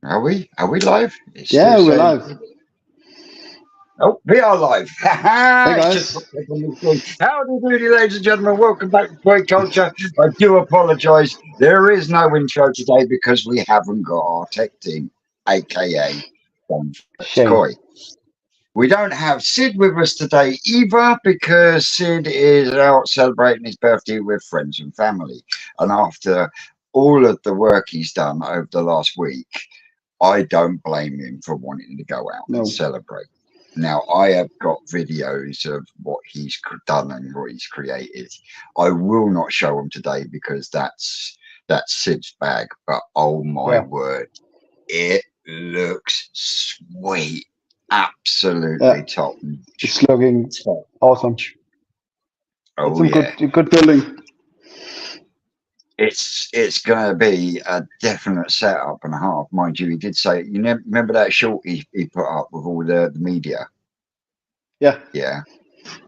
Are we? Are we live? It Yeah, still we're says, live. oh, we are live. Hey It's just guys. popped up on the screen. Howdy doody, ladies and gentlemen. Welcome back to KoiKulture. I do apologise. There is no intro today because we haven't got our tech team, aka It's Shame. Koi. We don't have Sid with us today either because Sid is out celebrating his birthday with friends and family. And after all of the work he's done over the last week, I don't blame him for wanting to go out and No. celebrate. Now, I have got videos of what he's done and what he's created. I will not show them today because that's Sid's bag. But oh my Yeah. word, it looks sweet, Yeah. absolutely top notch. It's looking Top awesome. notch. It's Oh some yeah, good building. it's going to be a definite setup and a half, mind you. He did say, remember that short he put up with all the media. Yeah. Yeah,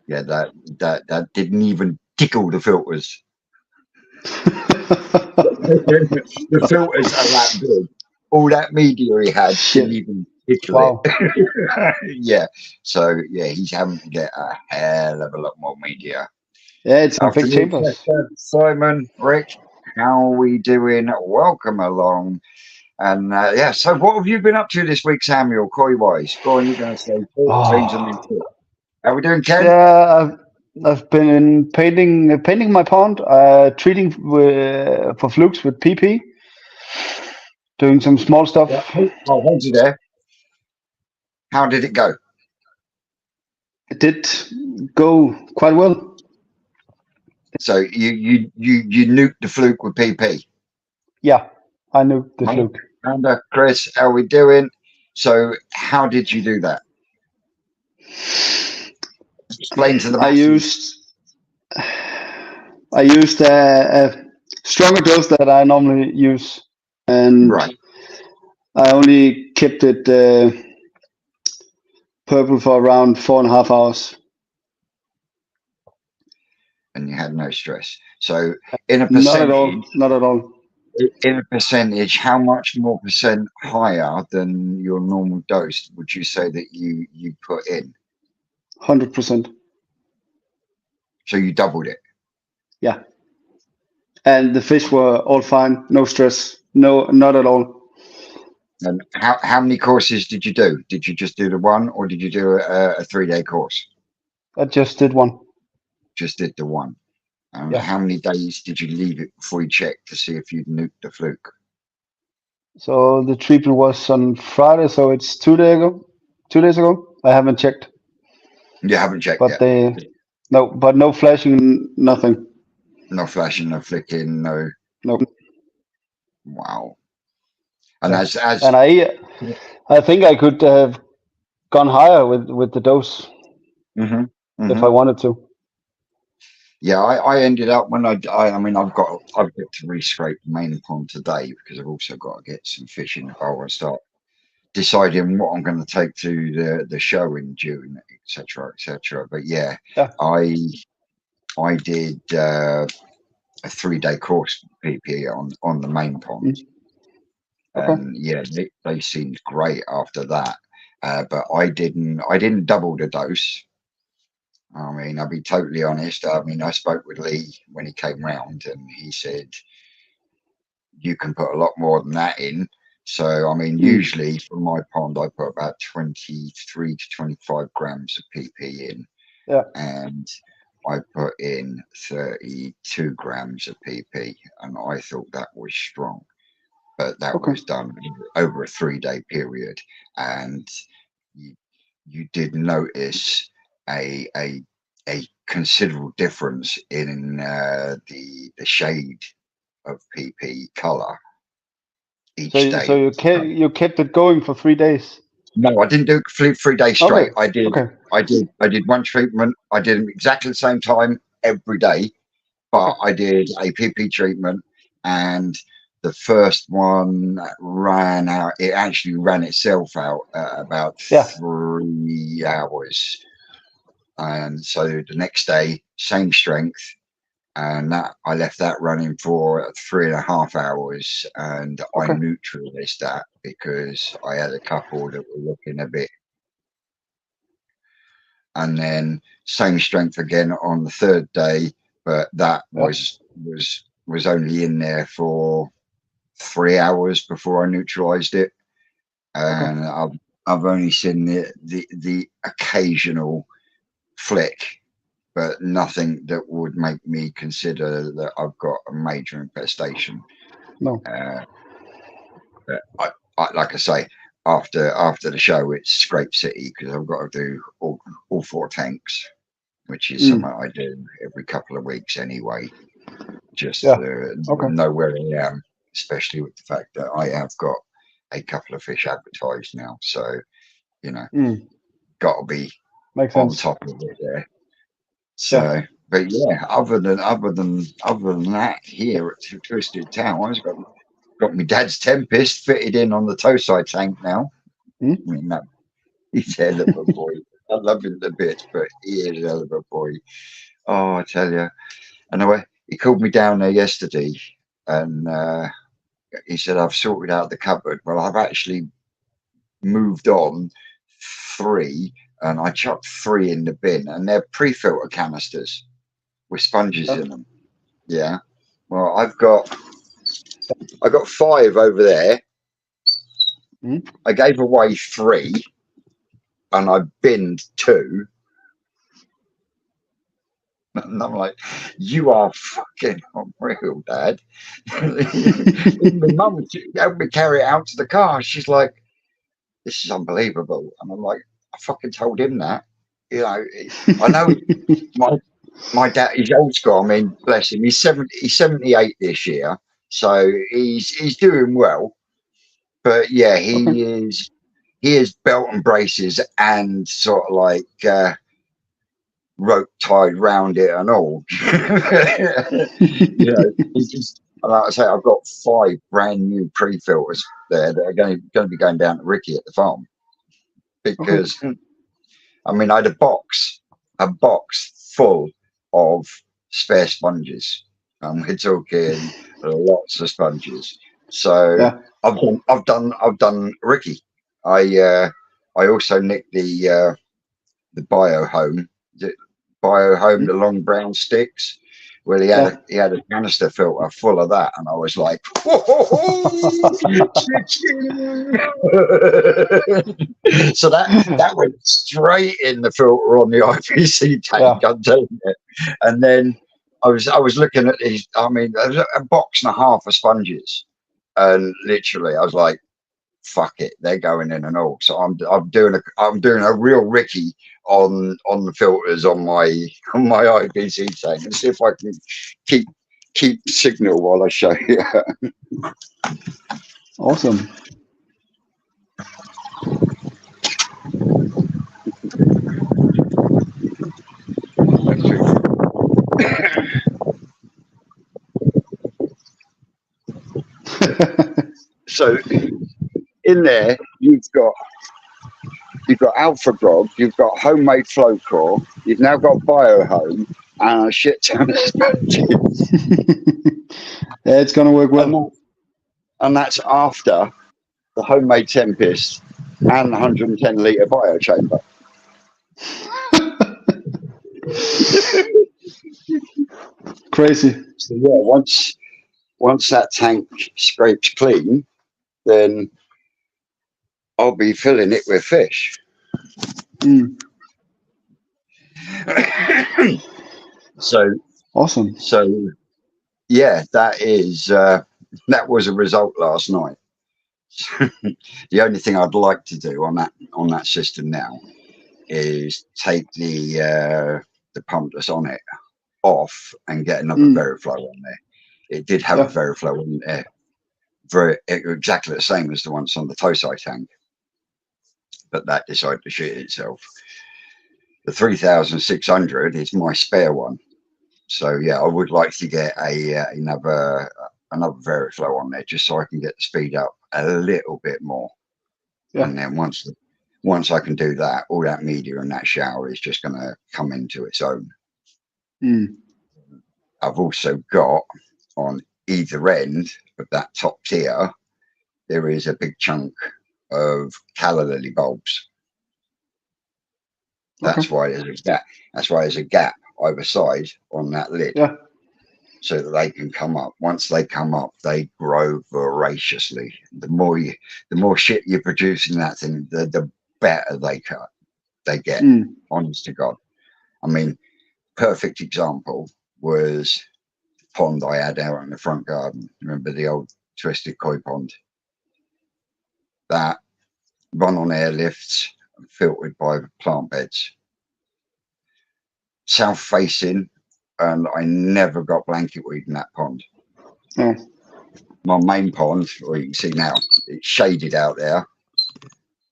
yeah, that didn't even tickle the filters. The filters are that big. All that media he had didn't Shit. even tickle it. Wow. Yeah, so yeah, he's having to get a hell of a lot more media. Yeah, it's in big Afternoon, chambers. Chester, Simon, Rick. How are we doing? Welcome along. And yeah, so what have you been up to this week, Samuel? Koi wise, go on. You're going to say four change and then Oh. two. How we doing, Ken? Yeah, I've been in painting my pond, treating for flukes with PP, doing some small Yeah. stuff. I'll hold you there. How did it go? It did go quite well. So you nuked the fluke with PP. Yeah, I knew the Right. fluke. And Chris, how we doing? So how did you do that? Explain to the I masses. used I used a stronger dose that I normally use, and Right. I only kept it purple for around 4.5 hours. And you had no stress. So in a Not at percentage, all. Not at all. how much more percent higher than your normal dose would you say that you put in? 100%. So you doubled it. Yeah. And the fish were all fine. No stress. No, not at all. And how many courses did you do? Did you just do the one, or did you do a 3 day course? I just did one. Just did the one. And Yeah. how many days did you leave it before you checked to see if you'd nuked the fluke? So the treatment was on Friday, so it's 2 days ago. 2 days ago. I haven't checked, You haven't checked but yet. they no, but no flashing, nothing. No flashing, no flicking, no. No. Wow. And Yeah. as And I think I could have gone higher with the dose hmm if hmm I wanted to. yeah, I ended up when I mean I've got to re-scrape the main pond today because I've also got to get some fish in the bowl and start deciding what I'm going to take to the show in June, etc., etc. But yeah, Yeah. I I did a 3 day course PP on the main pond, Mm. Okay. and yeah, they seemed great after that. But I didn't double the dose. I mean, I'll be totally honest. I mean, I spoke with Lee when he came round, and he said you can put a lot more than that in. So, I mean, Mm. usually for my pond, I put about 23 to 25 grams of PP in, Yeah. and I put in 32 grams of PP, and I thought that was strong. But that Okay. was done over a 3 day period, and you, you did notice a a considerable difference in the shade of PP color each So day. you kept it going for 3 days. No, I didn't do 3 days Okay. straight. I did Okay. I did I did one treatment. I did them exactly the same time every day, Okay. but I did a PP treatment, and the first one ran out. It actually ran itself out at about Yeah. 3 hours, and so the next day, same strength. and that I left that running for 3.5 hours, and I Okay. neutralized that because I had a couple that were looking a bit. And then same strength again on the third day, but that Yeah. was only in there for 3 hours before I neutralized it, Okay. and I've only seen the occasional flick, but nothing that would make me consider that I've got a major infestation. No. But like I say, after the show, it's Scrape City because I've got to do all 4 tanks, which is something I do every couple of weeks anyway, just Yeah. to Okay. know where I am, especially with the fact that I have got a couple of fish advertised now. So, got to be Makes on sense. top of it there. Yeah. So, but yeah, other than that, here at Twisted Tower, I've got my dad's Tempest fitted in on the tow side tank now. Mm. I mean, he's a hell of a boy. I love him to bits, but he is a hell of a boy. Oh, I tell you. Anyway, he called me down there yesterday, and he said, I've sorted out the cupboard. Well, I've actually moved on 3, and I chucked 3 in the bin, and they're pre-filter canisters with sponges Yeah. in them. Yeah. Well, I got 5 over there. Mm. I gave away 3, and I binned 2. And I'm like, you are fucking unreal, Dad. Even my mum helped me carry it out to the car. She's like, this is unbelievable. And I'm like, I fucking told him that. I know my dad, he's old school. I mean, bless him. He's 78 this year. So he's doing well. But yeah, Okay. he is belt and braces and sort of like rope tied round it and all. It's just like I say, I've got 5 brand new pre-filters there that are going to be going down to Ricky at the farm Okay. because I mean I had a box full of spare sponges. We're talking lots of sponges. So Yeah. I've done Ricky. I also nicked the bio home, the Mm. long brown sticks, where Yeah. he had a canister filter full of that, and I was like, so that went straight in the filter on the IPC tank. Yeah. I'm telling you. And then I was looking at these. I mean, there's a box and a half of sponges, and literally, I was like, fuck it, they're going in and all. So I'm doing a real Ricky on the filters on my IPC tank and see if I can keep signal while I show you. Awesome. So in there you've got Alpha Grog, you've got homemade flow core, you've now got Biohome, and a shit ton of sponges. Yeah, it's gonna work And, well. that, and that's after the homemade Tempest and the 110 litre bio chamber. Crazy. So yeah, once that tank scrapes clean, then I'll be filling it with fish. Mm. so Awesome. so yeah, that was a result last night. The only thing I'd like to do on that system now is take the pump that's on it off and get another Mm. Veriflow on there. It did have a Yeah. Veriflow on there, exactly the same as the ones on the Tosai tank, but that decided to shit itself. The 3600 is my spare one, so yeah, I would like to get another Veriflow on there just so I can get the speed up a little bit more. Yeah. And then once I can do that, all that media and that shower is just going to come into its own. Mm. I've also got on either end of that top tier, there is a big chunk of calla lily bulbs. Okay. That's why there's a gap. That's why there's a gap either side on that lid, Yeah. so that they can come up. Once they come up, they grow voraciously. The more shit you produce in that thing, the better they get. Mm. Honest to God. I mean, perfect example was the pond I had out in the front garden. Remember the old twisted koi pond? That run on air lifts and filtered by plant beds. South facing, and I never got blanket weed in that pond. Oh. My main pond, or you can see now, it's shaded out there.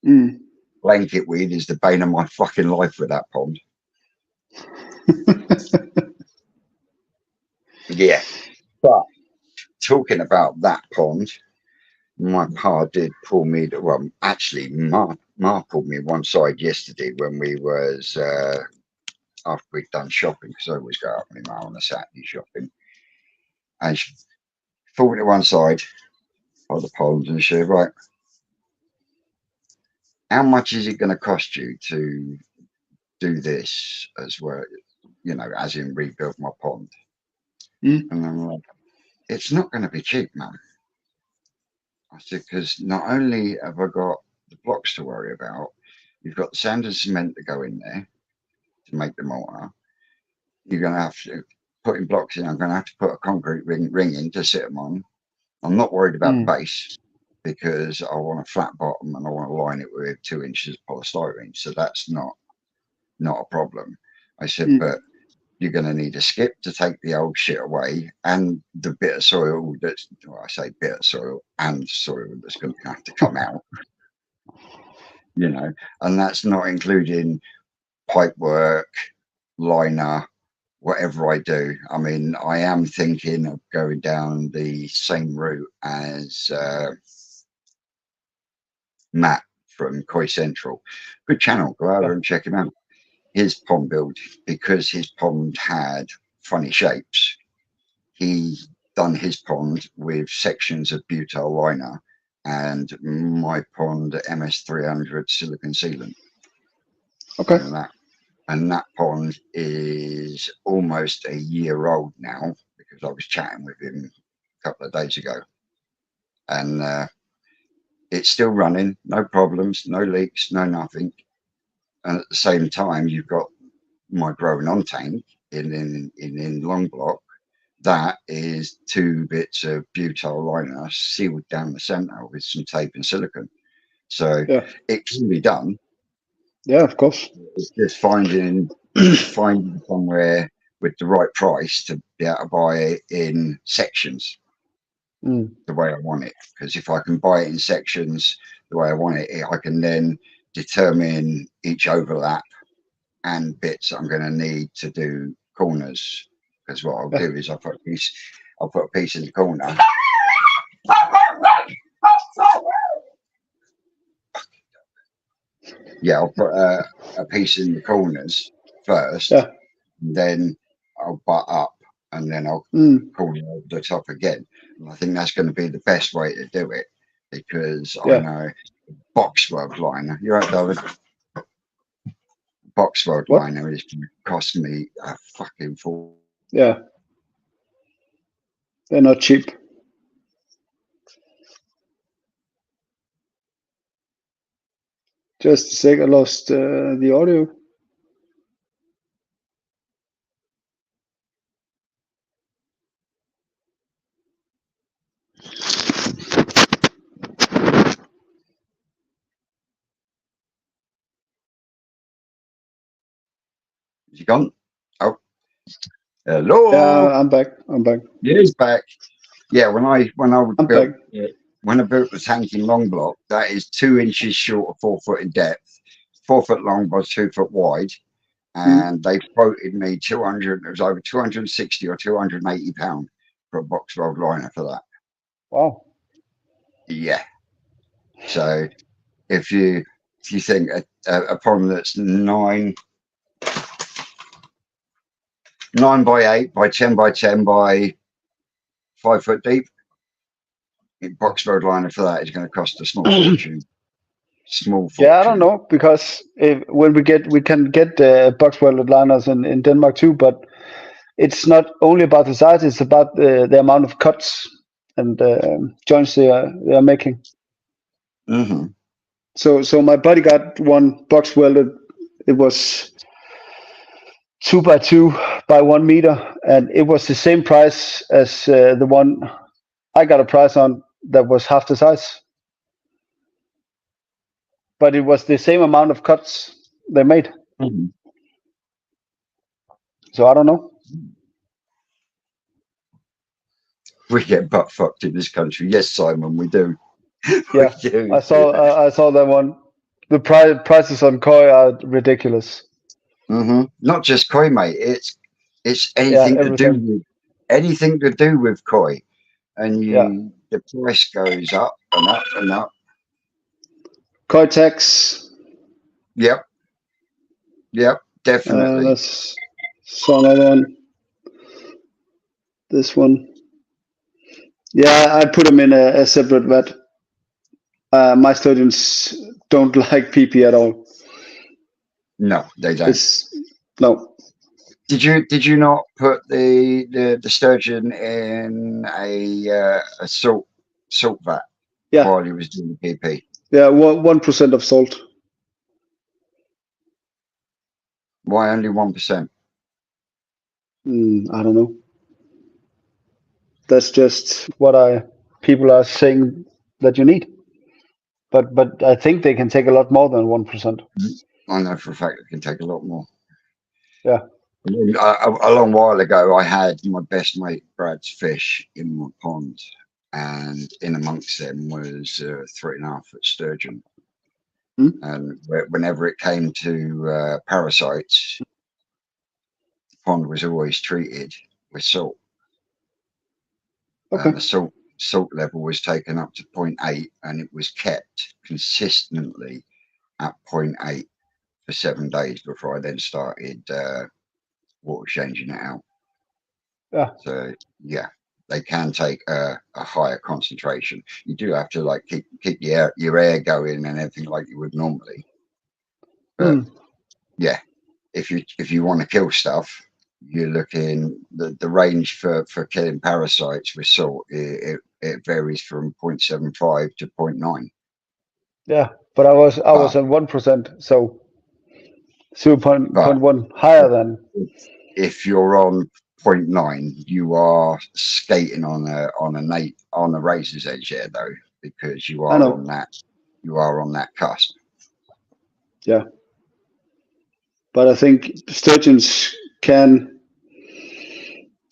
Mm. Blanket weed is the bane of my fucking life with that pond. Yeah. But talking about that pond, my pa did pull me, well, actually, Ma pulled me one side yesterday when we was, after we'd done shopping, because I always go out with my Ma on a Saturday shopping. And she pulled me to one side of the pond and she said, right, how much is it going to cost you to do this as well, you know, as in rebuild my pond? Mm. And I'm like, it's not going to be cheap, man. I said, because not only have I got the blocks to worry about, you've got the sand and cement to go in there to make the mortar. You're going to have to put in blocks in. I'm going to have to put a concrete ring in to sit them on. I'm not worried about the Mm. base because I want a flat bottom and I want to line it with 2 inches of polystyrene. So that's not a problem. I said, Mm. but you're going to need a skip to take the old shit away and the bit of soil that's, well, I say bit of soil and soil that's going to have to come out, you know, and that's not including pipe work, liner, whatever I do. I mean, I am thinking of going down the same route as Matt from Koi Central. Good channel. Go over Yeah. and check him out. His pond build, because his pond had funny shapes, he done his pond with sections of butyl liner and my pond MS300 silicon sealant. Okay. And that pond is almost a year old now because I was chatting with him a couple of days ago, and it's still running, no problems, no leaks, no nothing. And at the same time, you've got my growing on tank in long block. That is 2 bits of butyl liner sealed down the center with some tape and silicone. So Yeah. it can be done. Yeah. Of course. It's just finding finding somewhere with the right price to be able to buy it in sections Mm. the way I want it. Because if I can buy it in sections the way I want it, I can then determine each overlap and bits I'm going to need to do corners. Because what I'll Yeah. do is I'll put a piece in the corner. Yeah, I'll put a piece in the corners first, Yeah. and then I'll butt up, and then I'll Mm. corner over the top again. And I think that's going to be the best way to do it because I Yeah. know box weld liner. You're right, David. Box weld What? liner is going to cost me a fucking fool. Yeah. They're not cheap. Just a sec. I lost the audio. Is he gone? Oh, hello. Yeah. I'm back. I'm back. Yeah, he's back. Yeah, I'm back. when I built the tank in long block, that is 2 inches short of 4 foot in depth, 4 foot long by 2 foot wide, Mm. and they quoted me 200. It was over 260 or £280 for a box weld liner for that. Wow. Yeah. So if you think a pond that's 9 9 by 8 by 10 by 10 by 5 foot deep. Box road liner for that is going to cost a small fortune. Small Yeah, I don't fortune. know, because when we can get box welded liners in Denmark too, but it's not only about the size; it's about the amount of cuts and joints they are making. Mm-hmm. So my buddy got one box welded. It was 2 by 2 by 1 meter, and it was the same price as the one I got a price on that was half the size. But it was the same amount of cuts they made. Mm-hmm. So I don't know. We get butt fucked in this country. Yes, Simon, we do. We Yeah, do. I saw that one. The prices on Koi are ridiculous. Mm-hmm. Not just koi, mate. It's Yeah, anything everything. to do with koi, and Yeah, the price goes up and up and up. Koi tax. Yep, yep, definitely. Let's saw another one. This one. Yeah, I put them in a separate vat. My students don't like PP at all. No, they don't. It's no. Did you not put the sturgeon in a salt vat Yeah, while he was doing the PP? yeah. 1% of salt. Why only 1%? I don't know. That's just what I people are saying that you need. But I think they can take a lot more than 1%. I know for a fact it can take a lot more. Yeah. A long while ago, I had my best mate Brad's fish in my pond, and in amongst them was a 3.5 foot sturgeon. Hmm? And whenever it came to parasites, the pond was always treated with salt, Okay. and the salt level was taken up to 0.8, and it was kept consistently at 0.8 for 7 days before I then started water changing it out. Yeah. So yeah, they can take a higher concentration. You do have to like keep your air going and everything like you would normally. But Hmm. yeah, if you want to kill stuff, you're looking the range for killing parasites with salt. It varies from 0.75 to 0.9. Yeah. But I was But on 1%, so 0.1 higher if, than. if you're on zero point 0.9, you are skating on a razor's edge here though, because I know. you are on that cusp. Yeah. But I think sturgeons can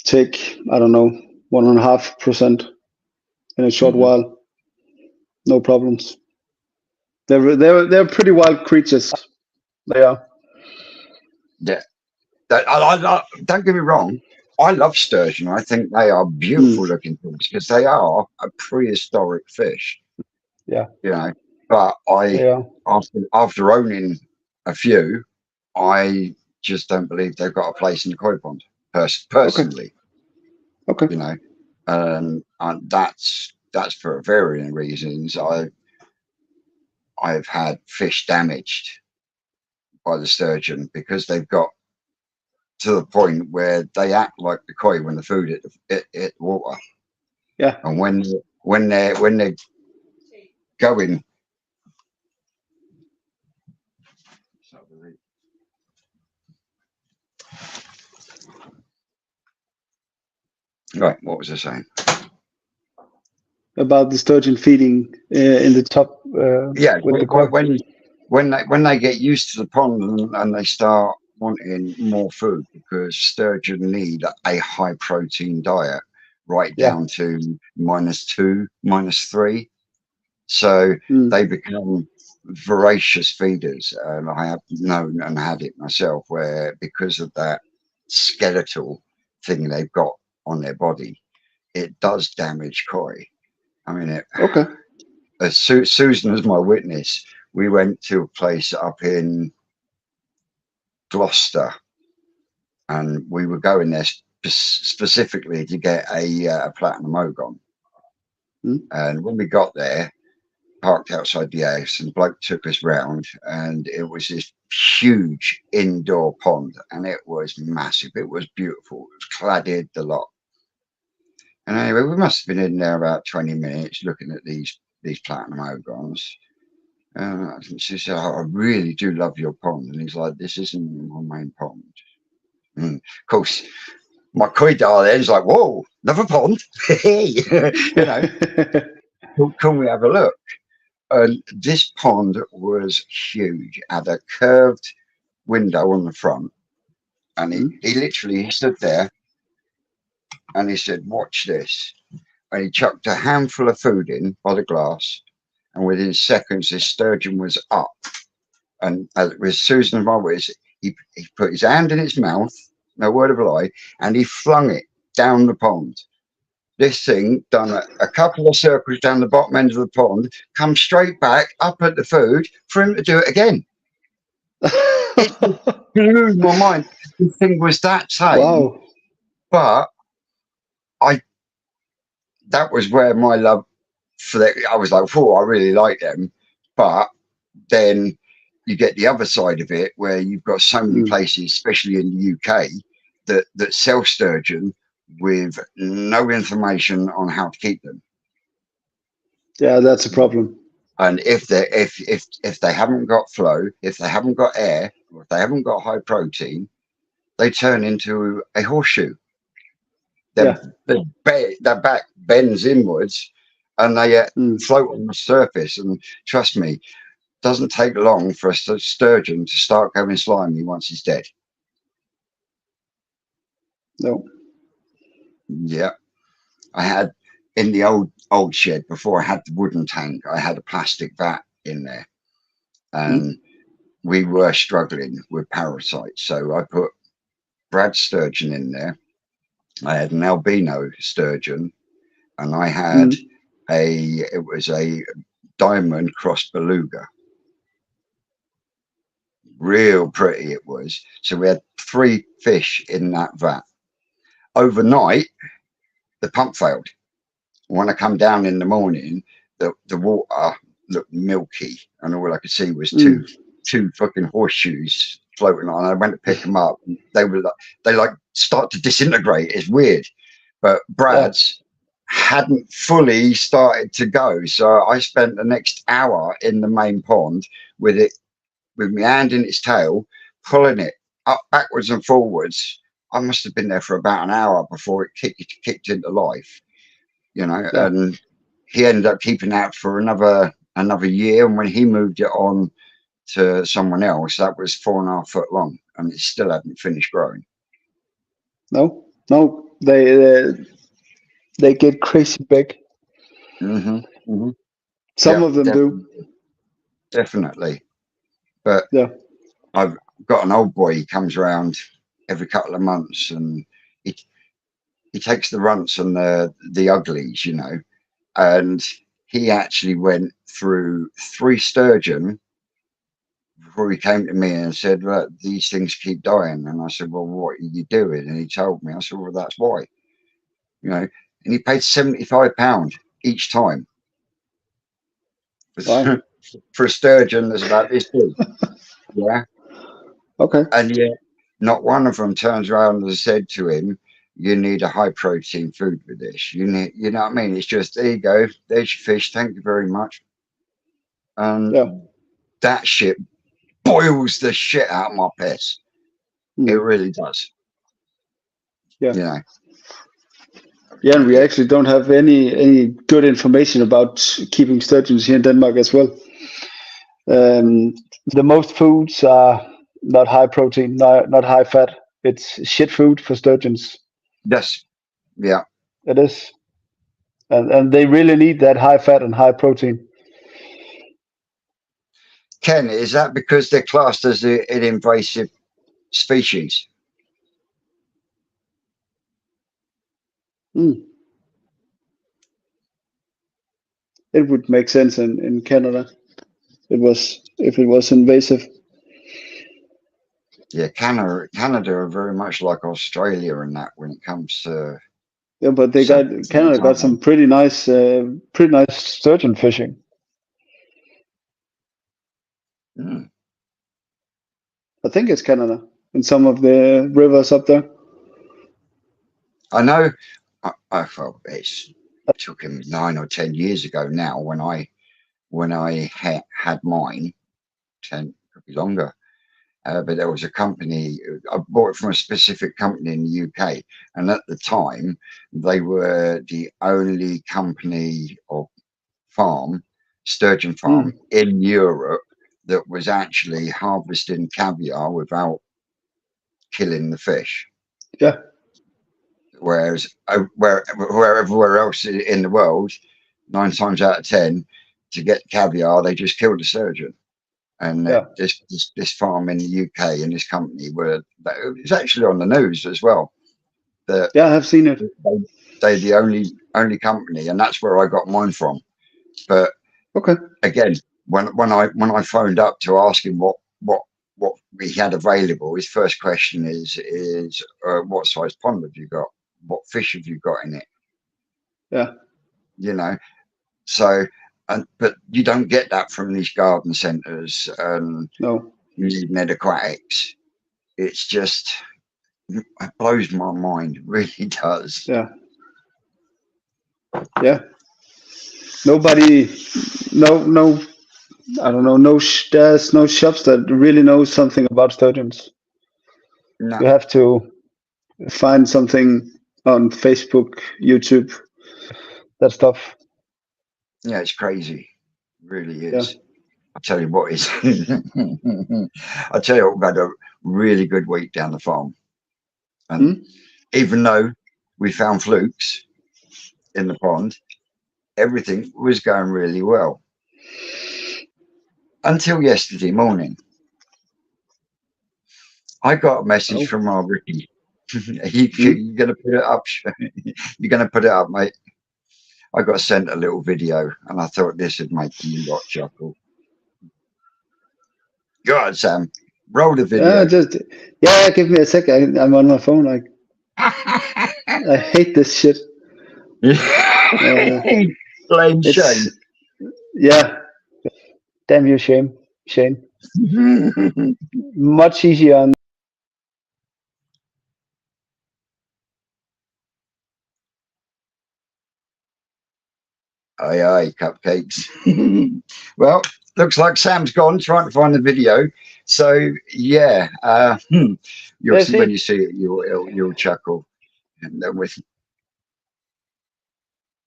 take, I don't know, 1.5% in a short Mm-hmm. while. No problems. They're pretty wild creatures. They are. Yeah, don't get me wrong. I love sturgeon. I think they are Hmm. beautiful looking things because they are a prehistoric fish, Yeah. you know. But They are. after owning a few, I just don't believe they've got a place in the koi pond. Okay. Personally, Okay. you know, and that's for varying reasons. I've had fish damaged by the sturgeon because they've got to the point where they act like the koi when the food hit the water, Yeah. and when they're going. Right, what was I saying? About the sturgeon feeding in the top Yeah, with the koi. when they get used to the pond and they start wanting more food because sturgeon need a high protein diet, right Yeah. down to -2, -3. So Mm. they become voracious feeders, and I have known and had it myself where because of that skeletal thing they've got on their body, it does damage koi. I mean, Okay. Susan is my witness. We went to a place up in Gloucester, and we were going there specifically to get a platinum ogon. Mm. And when we got there, parked outside the house, and the bloke took us round, and it was this huge indoor pond, and it was massive. It was beautiful. It was cladded the lot. And anyway, we must have been in there about 20 minutes looking at these platinum ogons. She said, "Oh, I really do love your pond." And he's like, "This isn't my main pond." And of course, my koi darling's like, "Whoa, another pond!" you know, can we have a look? And this pond was huge, had a curved window on the front, and he literally he stood there and he said, "Watch this." And he chucked a handful of food in by the glass, and within seconds, this sturgeon was up. And as Susan and I was, he put his hand in its mouth, no word of a lie, and he flung it down the pond. This thing done a couple of circles down the bottom end of the pond, come straight back up at the food for him to do it again. It blew my mind. The thing was that tame, Wow. but that was where my love for that. I was like, "Oh, I really like them," but then you get the other side of it where you've got so many places, especially in the UK, that sell sturgeon with no information on how to keep them. Yeah, that's a problem. And if they haven't got flow, if they haven't got air, or if they haven't got high protein, they turn into a horseshoe. Yeah. Their back bends inwards, and they float on the surface. And trust me, doesn't take long for a sturgeon to start going slimy once he's dead. No. Yeah, I had in the old shed before I had the wooden tank. I had a plastic vat in there, and we were struggling with parasites. So I put Brad sturgeon in there. I had an albino sturgeon, and I had it was a diamond cross beluga. Real pretty it was. So we had 3 fish in that vat. Overnight, the pump failed. When I come down in the morning, the water looked milky, and all I could see was two fucking horseshoes floating on. I went to pick them up, and they start to disintegrate. It's weird, but Brad's hadn't fully started to go, so I spent the next hour in the main pond with my hand in its tail, pulling it up backwards and forwards. I must have been there for about an hour before it kicked into life, and he ended up keeping that for another year. And when he moved it on to someone else, that was 4.5 foot long, and it still hadn't finished growing. No, they get crazy big. Some of them definitely. But I've got an old boy. He comes around every couple of months, and he takes the runts and the uglies, and he actually went through 3 sturgeon before he came to me and said, "Look, these things keep dying." And I said, "Well, what are you doing?" And he told me. I said, "Well, that's why." And he paid £75 each time for a sturgeon that's about this big. Yeah. Okay. And yet not one of them turns around and said to him, "You need a high protein food with this. You know what I mean? It's just, there you go. There's your fish. Thank you very much." And that shit boils the shit out of my piss. It really does. Yeah. Yeah, and we actually don't have any good information about keeping sturgeons here in Denmark as well. The most foods are not high protein, not high fat. It's shit food for sturgeons. Yes. Yeah. It is. And they really need that high fat and high protein. Ken, is that because they're classed as an invasive species? It would make sense in Canada. If it was invasive. Yeah, Canada are very much like Australia in that when it comes to Yeah, but Canada sanctions, got aren't some they? pretty nice sturgeon fishing. Mm. I think it's Canada in some of the rivers up there. I know. Well, it's took him 9 or 10 years ago now when I had mine. 10 could be longer. But there was a company, I bought it from a specific company in the UK. And at the time, they were the only company or farm, sturgeon farm Mm, in Europe that was actually harvesting caviar without killing the fish. yeah, Whereas everywhere else in the world, 9 times out of 10, to get caviar, they just kill the sturgeon. And yeah, this farm in the UK and this company were it's actually on the news as well that yeah. I have seen it. they're the only company, and that's where I got mine from. But Okay. again, when I phoned up to ask him what we had available, his first question is what size pond have you got? What fish have you got in it? Yeah. You know, so but you don't get that from these garden centres and No. need aquatics. It's just it blows my mind, it really does. Yeah. Yeah. Nobody. No. I don't know. There's no shops that really know something about sturgeons. No, You have to find something on Facebook, YouTube, that stuff. yeah, it's crazy, it really Yeah. is. I tell you what is, I tell you what, we've had a really good week down the farm, and Hmm? even though we found flukes in the pond, everything was going really well until yesterday morning. I got a message Oh. from our Ricky. Hmm? You're going to put it up. You're going to put it up, mate. I got sent a little video, and I thought this would make you lot chuckle. Go on, Sam. Roll the video. Just yeah. Give me a sec. I'm on my phone. I hate this shit. Uh, Blame it's Shane. yeah. Damn you, Shane. Much easier on. Aye, aye, cupcakes. Well, looks like Sam's gone trying to find the video. So yeah, you'll There's see when he. you see it, you'll chuckle. And then with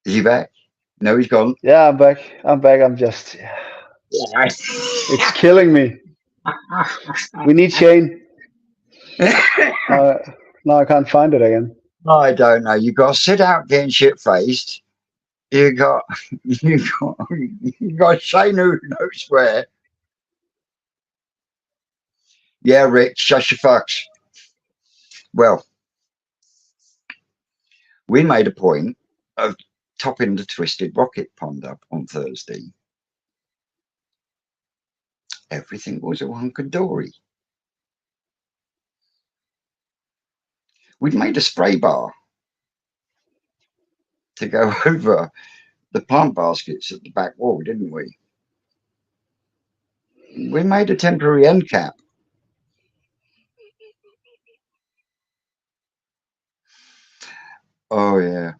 is he back? No, he's gone. Yeah, I'm back. I'm back. I'm just. It's killing me. We need Shane. Now, now I can't find it again. I don't know. You got to sit out getting shit faced. You got you got Shane who knows where. Yeah, Rick, shut your fucks. Well, we made a point of topping the Twisted Rocket pond up on Thursday. Everything was a hunky-dory. We'd made a spray bar to go over the plant baskets at the back wall, didn't we? We made a temporary end cap. Oh yeah.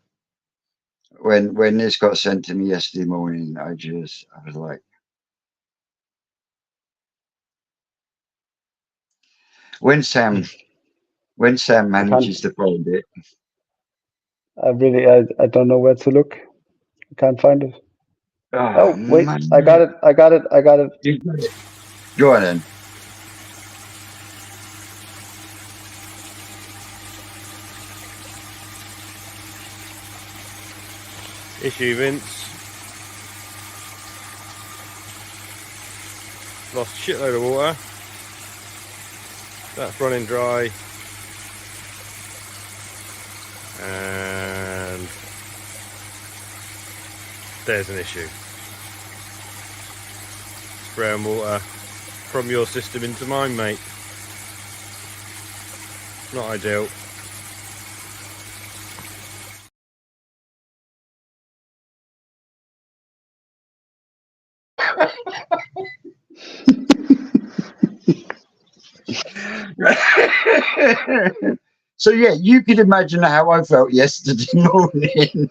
When this got sent to me yesterday morning, I was like, when Sam when Sam I can't. manages to find it. I don't know where to look. I can't find it. Oh Oh wait, man. I got it. I got it. I got it. Go on then. Issue, Vince. Lost a shitload of water. That's running dry. And there's an issue. Spraying water from your system into mine, mate. Not ideal. So yeah, you could imagine how I felt yesterday morning.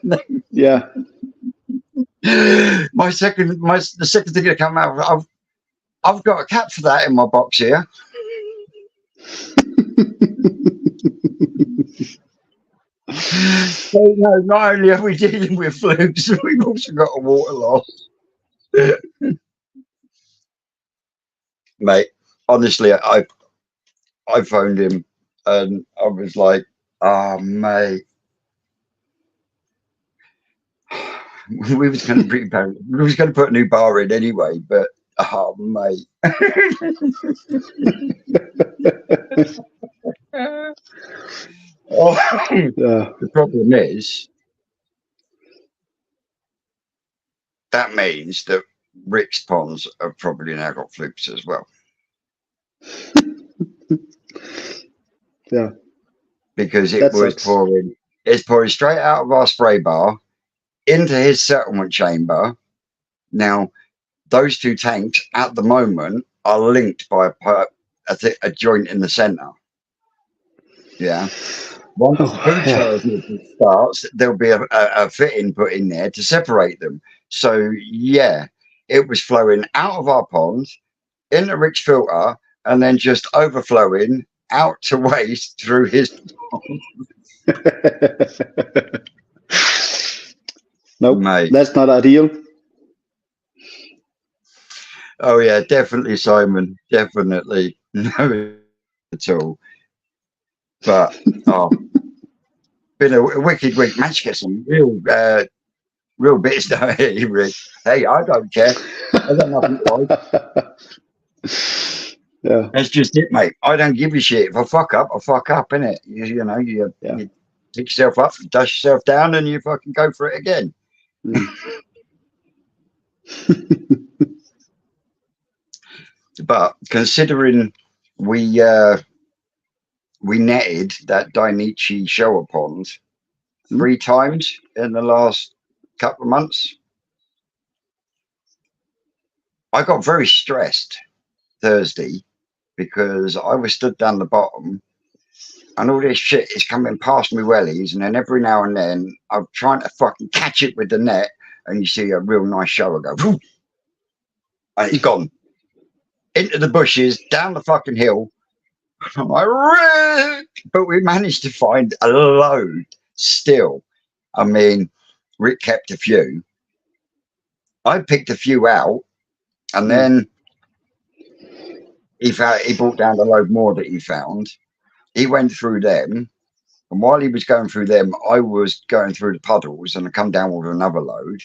Yeah. The second thing to come out, I've got a cap for that in my box here. So no, not only are we dealing with flukes, we've also got a water loss. Mate, honestly, I phoned him and I was like, oh mate. We was going to put a new bar in anyway, but oh mate. Oh, Yeah. the problem is that means that Rick's ponds have probably now got flukes as well. Yeah. Because That sucks. it's pouring straight out of our spray bar into his settlement chamber. Now, those two tanks at the moment are linked by a joint in the center. Yeah. Once the food sales starts, there'll be a fitting put in there to separate them. So yeah, it was flowing out of our pond in the Rick's filter and then just overflowing out to waste through his pond. Nope, Mate. that's not ideal. Oh yeah, definitely, Simon. Definitely. No at all. But been a wicked week. Managed to get some real bits down here, Rick. Hey, I don't care. I got nothing to hide. Yeah. That's just it, mate. I don't give a shit. If I fuck up, I fuck up, innit? You know, you pick yourself up, dust yourself down, and you fucking go for it again. But considering we netted that Dainichi shower pond 3 times in the last couple of months, I got very stressed Thursday because I was stood down the bottom and all this shit is coming past me wellies, and then every now and then I'm trying to fucking catch it with the net and you see a real nice shower go whoo, and it's gone into the bushes down the fucking hill. I'm like, Rick! But we managed to find a load still. I mean, Rick kept a few. I picked a few out, and then he brought down a load more that he found. He went through them, and while he was going through them, I was going through the puddles, and I come down with another load,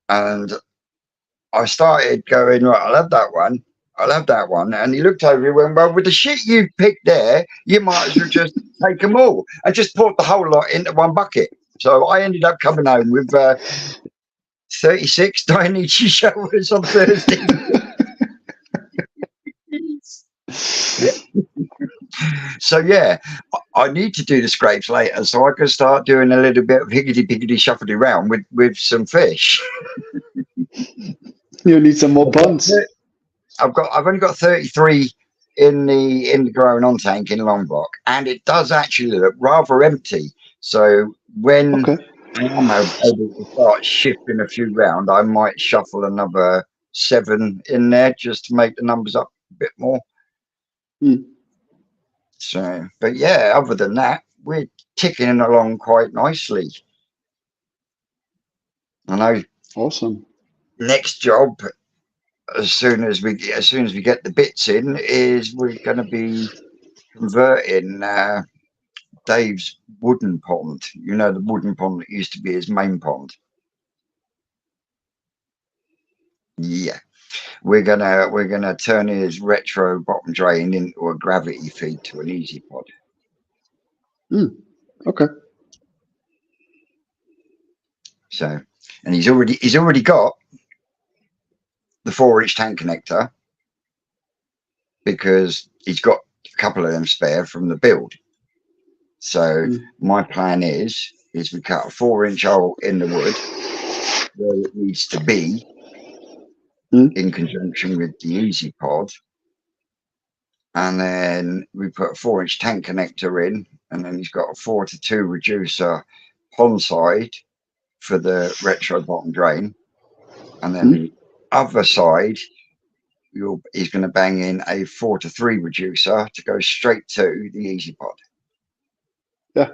and I started going, right, I'll have that one. I'll have that one. And he looked over and went, well, with the shit you picked there, you might as well just take them all. I just poured the whole lot into one bucket. So I ended up coming home with 36 Dainichi showers on Thursday. So yeah, I need to do the scrapes later so I can start doing a little bit of higgity-piggity shuffledy around with some fish. You need some more ponds. I've only got 33 in the growing on tank in Longblock, and it does actually look rather empty. So when I'm able to start shifting a few round, I might shuffle another 7 in there just to make the numbers up a bit more. So, but yeah, other than that, we're ticking along quite nicely. I know. Awesome. Next job, as soon as we get the bits in, is we're going to be converting Dave's wooden pond. You know, the wooden pond that used to be his main pond. Yeah, we're gonna turn his retro bottom drain into a gravity feed to an easy pod. Okay. So, and he's already got the 4-inch tank connector because he's got a couple of them spare from the build. So my plan is we cut a 4-inch hole in the wood where it needs to be in conjunction with the Easy Pod. And then we put a 4-inch tank connector in, and then he's got a 4-to-2 reducer pond side for the retro bottom drain. And then the other side, he's going to bang in a 4-to-3 reducer to go straight to the Easy Pod. Yeah.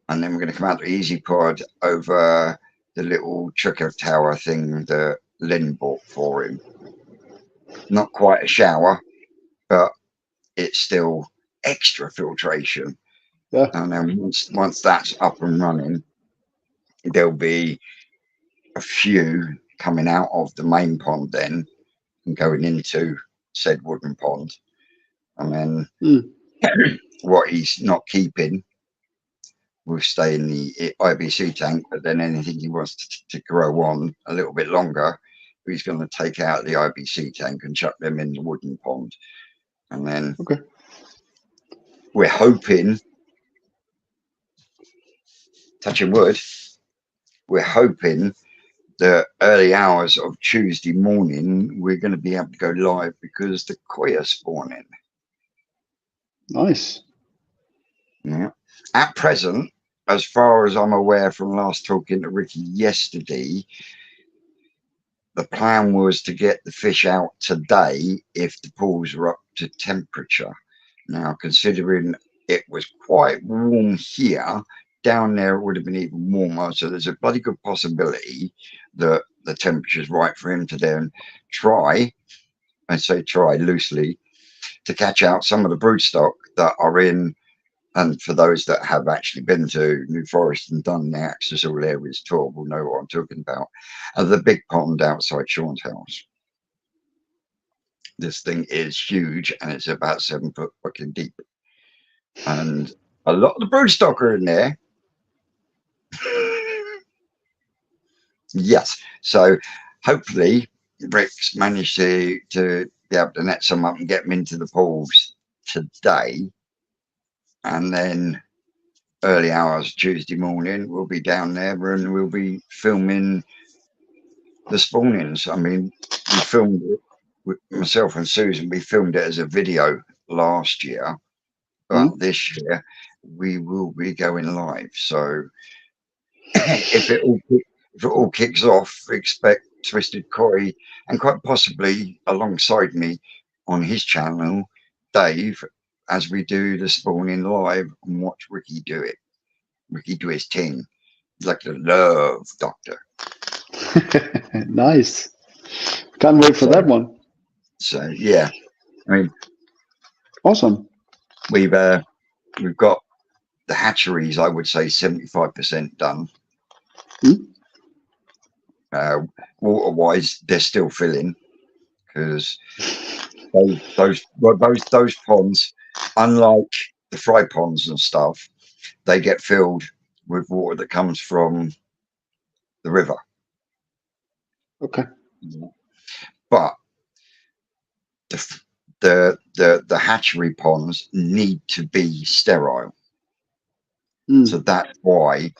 And then we're going to come out the Easy Pod over the little trickle tower thing that Lynn bought for him. Not quite a shower, but it's still extra filtration. Yeah. And then once that's up and running, there'll be a few coming out of the main pond then and going into said wooden pond. And then what he's not keeping will stay in the IBC tank, but then anything he wants to grow on a little bit longer, he's going to take out the IBC tank and chuck them in the wooden pond. And then we're hoping, touching wood, we're hoping the early hours of Tuesday morning we're going to be able to go live because the koi are spawning. Nice. Yeah. At present, as far as I'm aware from last talking to Ricky yesterday, the plan was to get the fish out today if the pools were up to temperature. Now, considering it was quite warm here, down there it would have been even warmer. So there's a bloody good possibility that the temperature's right for him to then try, I say try loosely, to catch out some of the broodstock that are in. And for those that have actually been to New Forest and done the Access All Areas tour will know what I'm talking about. The big pond outside Sean's house. This thing is huge and it's about 7 foot fucking deep. And a lot of the broodstock are in there. Yes. So hopefully Rick's managed to be able to net some up and get them into the pools today. And then early hours Tuesday morning, we'll be down there and we'll be filming the spawnings. I mean, we filmed it with myself and Susan. We filmed it as a video last year, but this year we will be going live. So if it all kicks off, expect Twisted Koi and quite possibly alongside me on his channel, Dave, as we do the spawning live and watch Ricky do it. Ricky do his thing. He's like the love doctor. Nice. Can't wait for that one. So yeah, I mean, awesome. We've got the hatcheries, I would say 75% done. Water wise, they're still filling because those ponds, unlike the fry ponds and stuff, they get filled with water that comes from the river. Okay. But the hatchery ponds need to be sterile. So that's why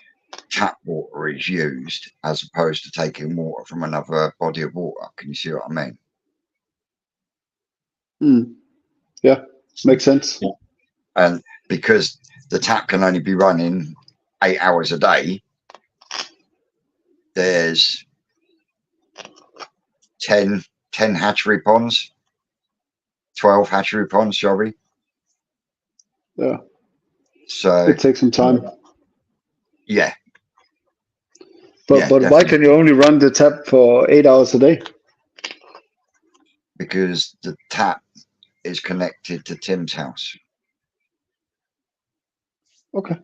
tap water is used as opposed to taking water from another body of water. Can you see what I mean? Yeah, makes sense. Yeah. And because the tap can only be running 8 hours a day, there's 10 hatchery ponds, 12 hatchery ponds, sorry. Yeah. So it takes some time. Yeah. But definitely. Why can you only run the tap for 8 hours a day? Because the tap is connected to Tim's house. Okay.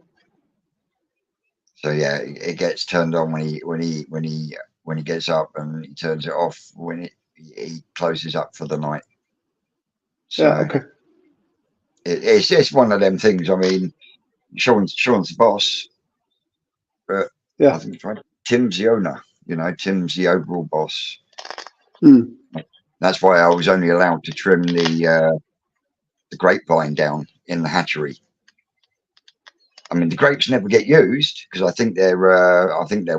So yeah, it gets turned on when he gets up, and he turns it off when he closes up for the night. So yeah. Okay. It's one of them things. I mean, Sean's the boss, but yeah, I think it's right. Tim's the owner. You know, Tim's the overall boss. That's why I was only allowed to trim the grapevine down in the hatchery. I mean, the grapes never get used because I think they're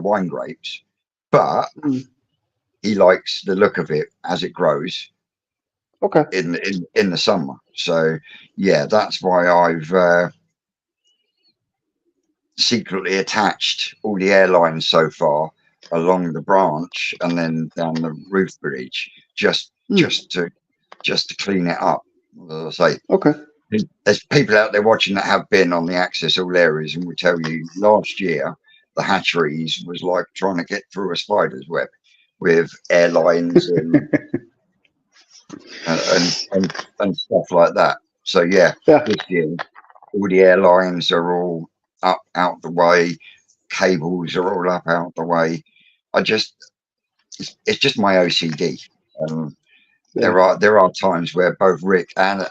wine grapes, but Mm. he likes the look of it as it grows Okay. in the summer. So yeah, that's why I've secretly attached all the airlines so far along the branch and then down the roof bridge just Mm. to clean it up. As I say, Okay. there's people out there watching that have been on the access all areas and will tell you last year the hatcheries was like trying to get through a spider's web with airlines and stuff like that. So yeah, Yeah. this year all the airlines are all up out the way, cables are all up out the way. It's just my OCD. Um, Yeah. there are times where both Rick and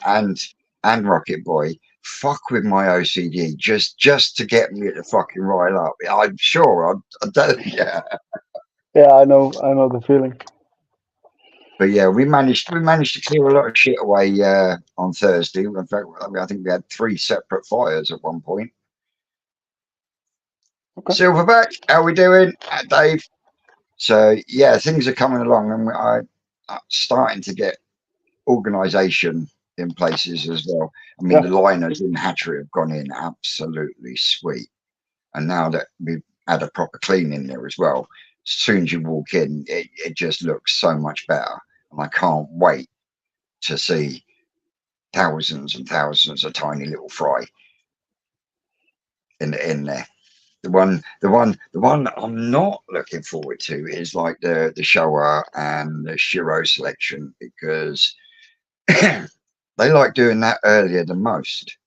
Rocket Boy fuck with my OCD just to get me to fucking rile up. I'm sure I don't. Yeah, Yeah. I know the feeling. but yeah, we managed to clear a lot of shit away on Thursday. In fact, I think we had 3 separate fires at one point. Okay. Silverback, how we doing, Dave? So yeah, things are coming along, and I'm starting to get organisation in places as well. I mean, Yeah. the liners in the hatchery have gone in absolutely sweet, and now that we've had a proper clean in there as well, as soon as you walk in, it just looks so much better, and I can't wait to see thousands and thousands of tiny little fry in there. The one that I'm not looking forward to is like the shower and the Shiro selection because they like doing that earlier than most.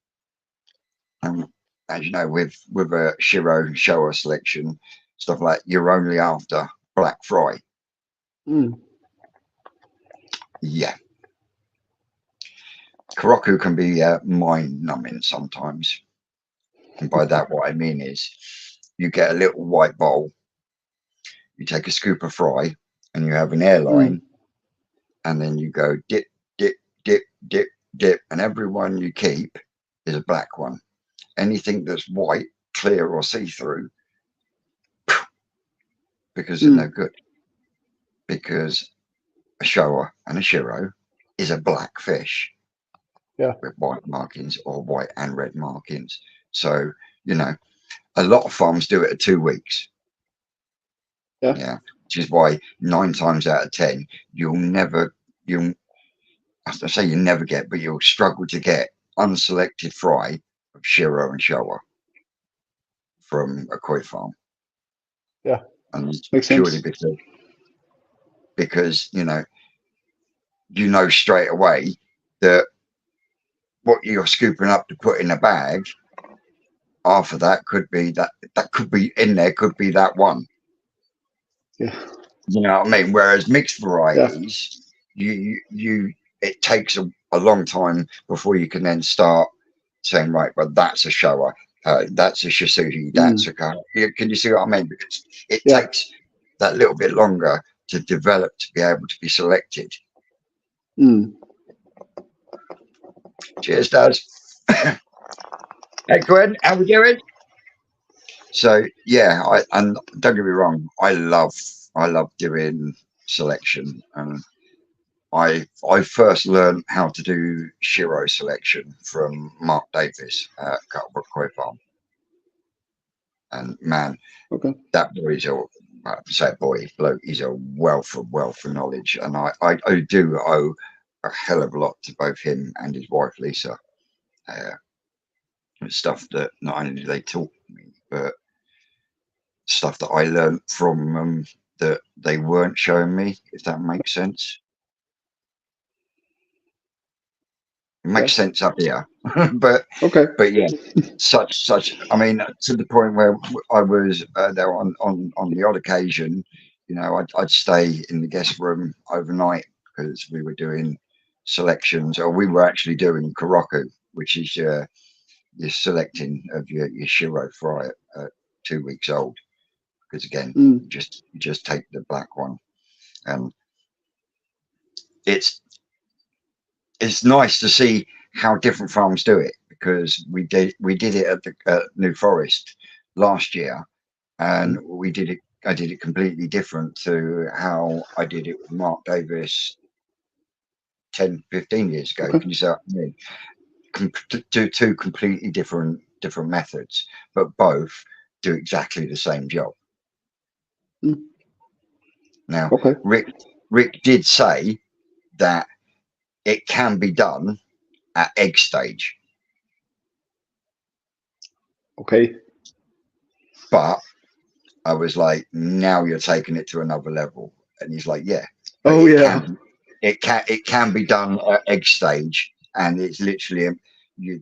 As you know, with a Shiro shower selection, stuff like you're only after black fry. Mm. Yeah, Karoku can be mind numbing sometimes, and by that what I mean is you get a little white bowl, you take a scoop of fry, and you have an Mm. airline, and then you go dip, dip, dip, dip, dip, and every one you keep is a black one. Anything that's white, clear, or see through, because they're no Mm. good. Because a shower and a shiro is a black fish Yeah. with white markings or white and red markings. So, you know, a lot of farms do it at 2 weeks. Yeah. Yeah. Which is why 9 times out of 10, you'll, I say you never get, but you'll struggle to get unselected fry of shiro and shower from a koi farm. Yeah. And it's Makes purely sense. because, you know straight away that what you're scooping up to put in a bag, half of that could be that could be in there, could be that one. Yeah. You know what I mean? Whereas mixed Yeah. varieties, you it takes a long time before you can then start saying, right, well, that's a shower, that's a shisuji, that's Mm. a car. Can you see what I mean? Because it Yeah. takes that little bit longer to develop to be able to be selected. Mm. Cheers, Daz. Hey, Gwen, how we doing? So yeah, and don't get me wrong, I love doing selection, and I first learned how to do Shiro selection from Mark Davis at Cutbrook Koi Farm, and man, Okay. that boy is say boy bloke, he's a wealth of knowledge, and I do owe a hell of a lot to both him and his wife Lisa. Stuff that not only did they taught me, but stuff that I learned from them that they weren't showing me, if that makes sense. It Yeah. makes sense up here, but Okay. yeah, such. I mean, to the point where I was there on the odd occasion, I'd stay in the guest room overnight because we were doing selections, or we were actually doing Karoku, which is your selecting of your shiro fry at 2 weeks old. Because again, Mm. you just take the black one, and it's nice to see how different farms do it, because we did it at the New Forest last year, and I did it completely different to how I did it with Mark Davis 10, 15 years ago. Okay. Can you say what I mean? Do two completely different methods, but both do exactly the same job. Mm. Now, Okay. Rick did say that it can be done at egg stage. Okay. But I was like, now you're taking it to another level. And he's like, yeah. Oh yeah. It can be done at egg stage, and it's literally you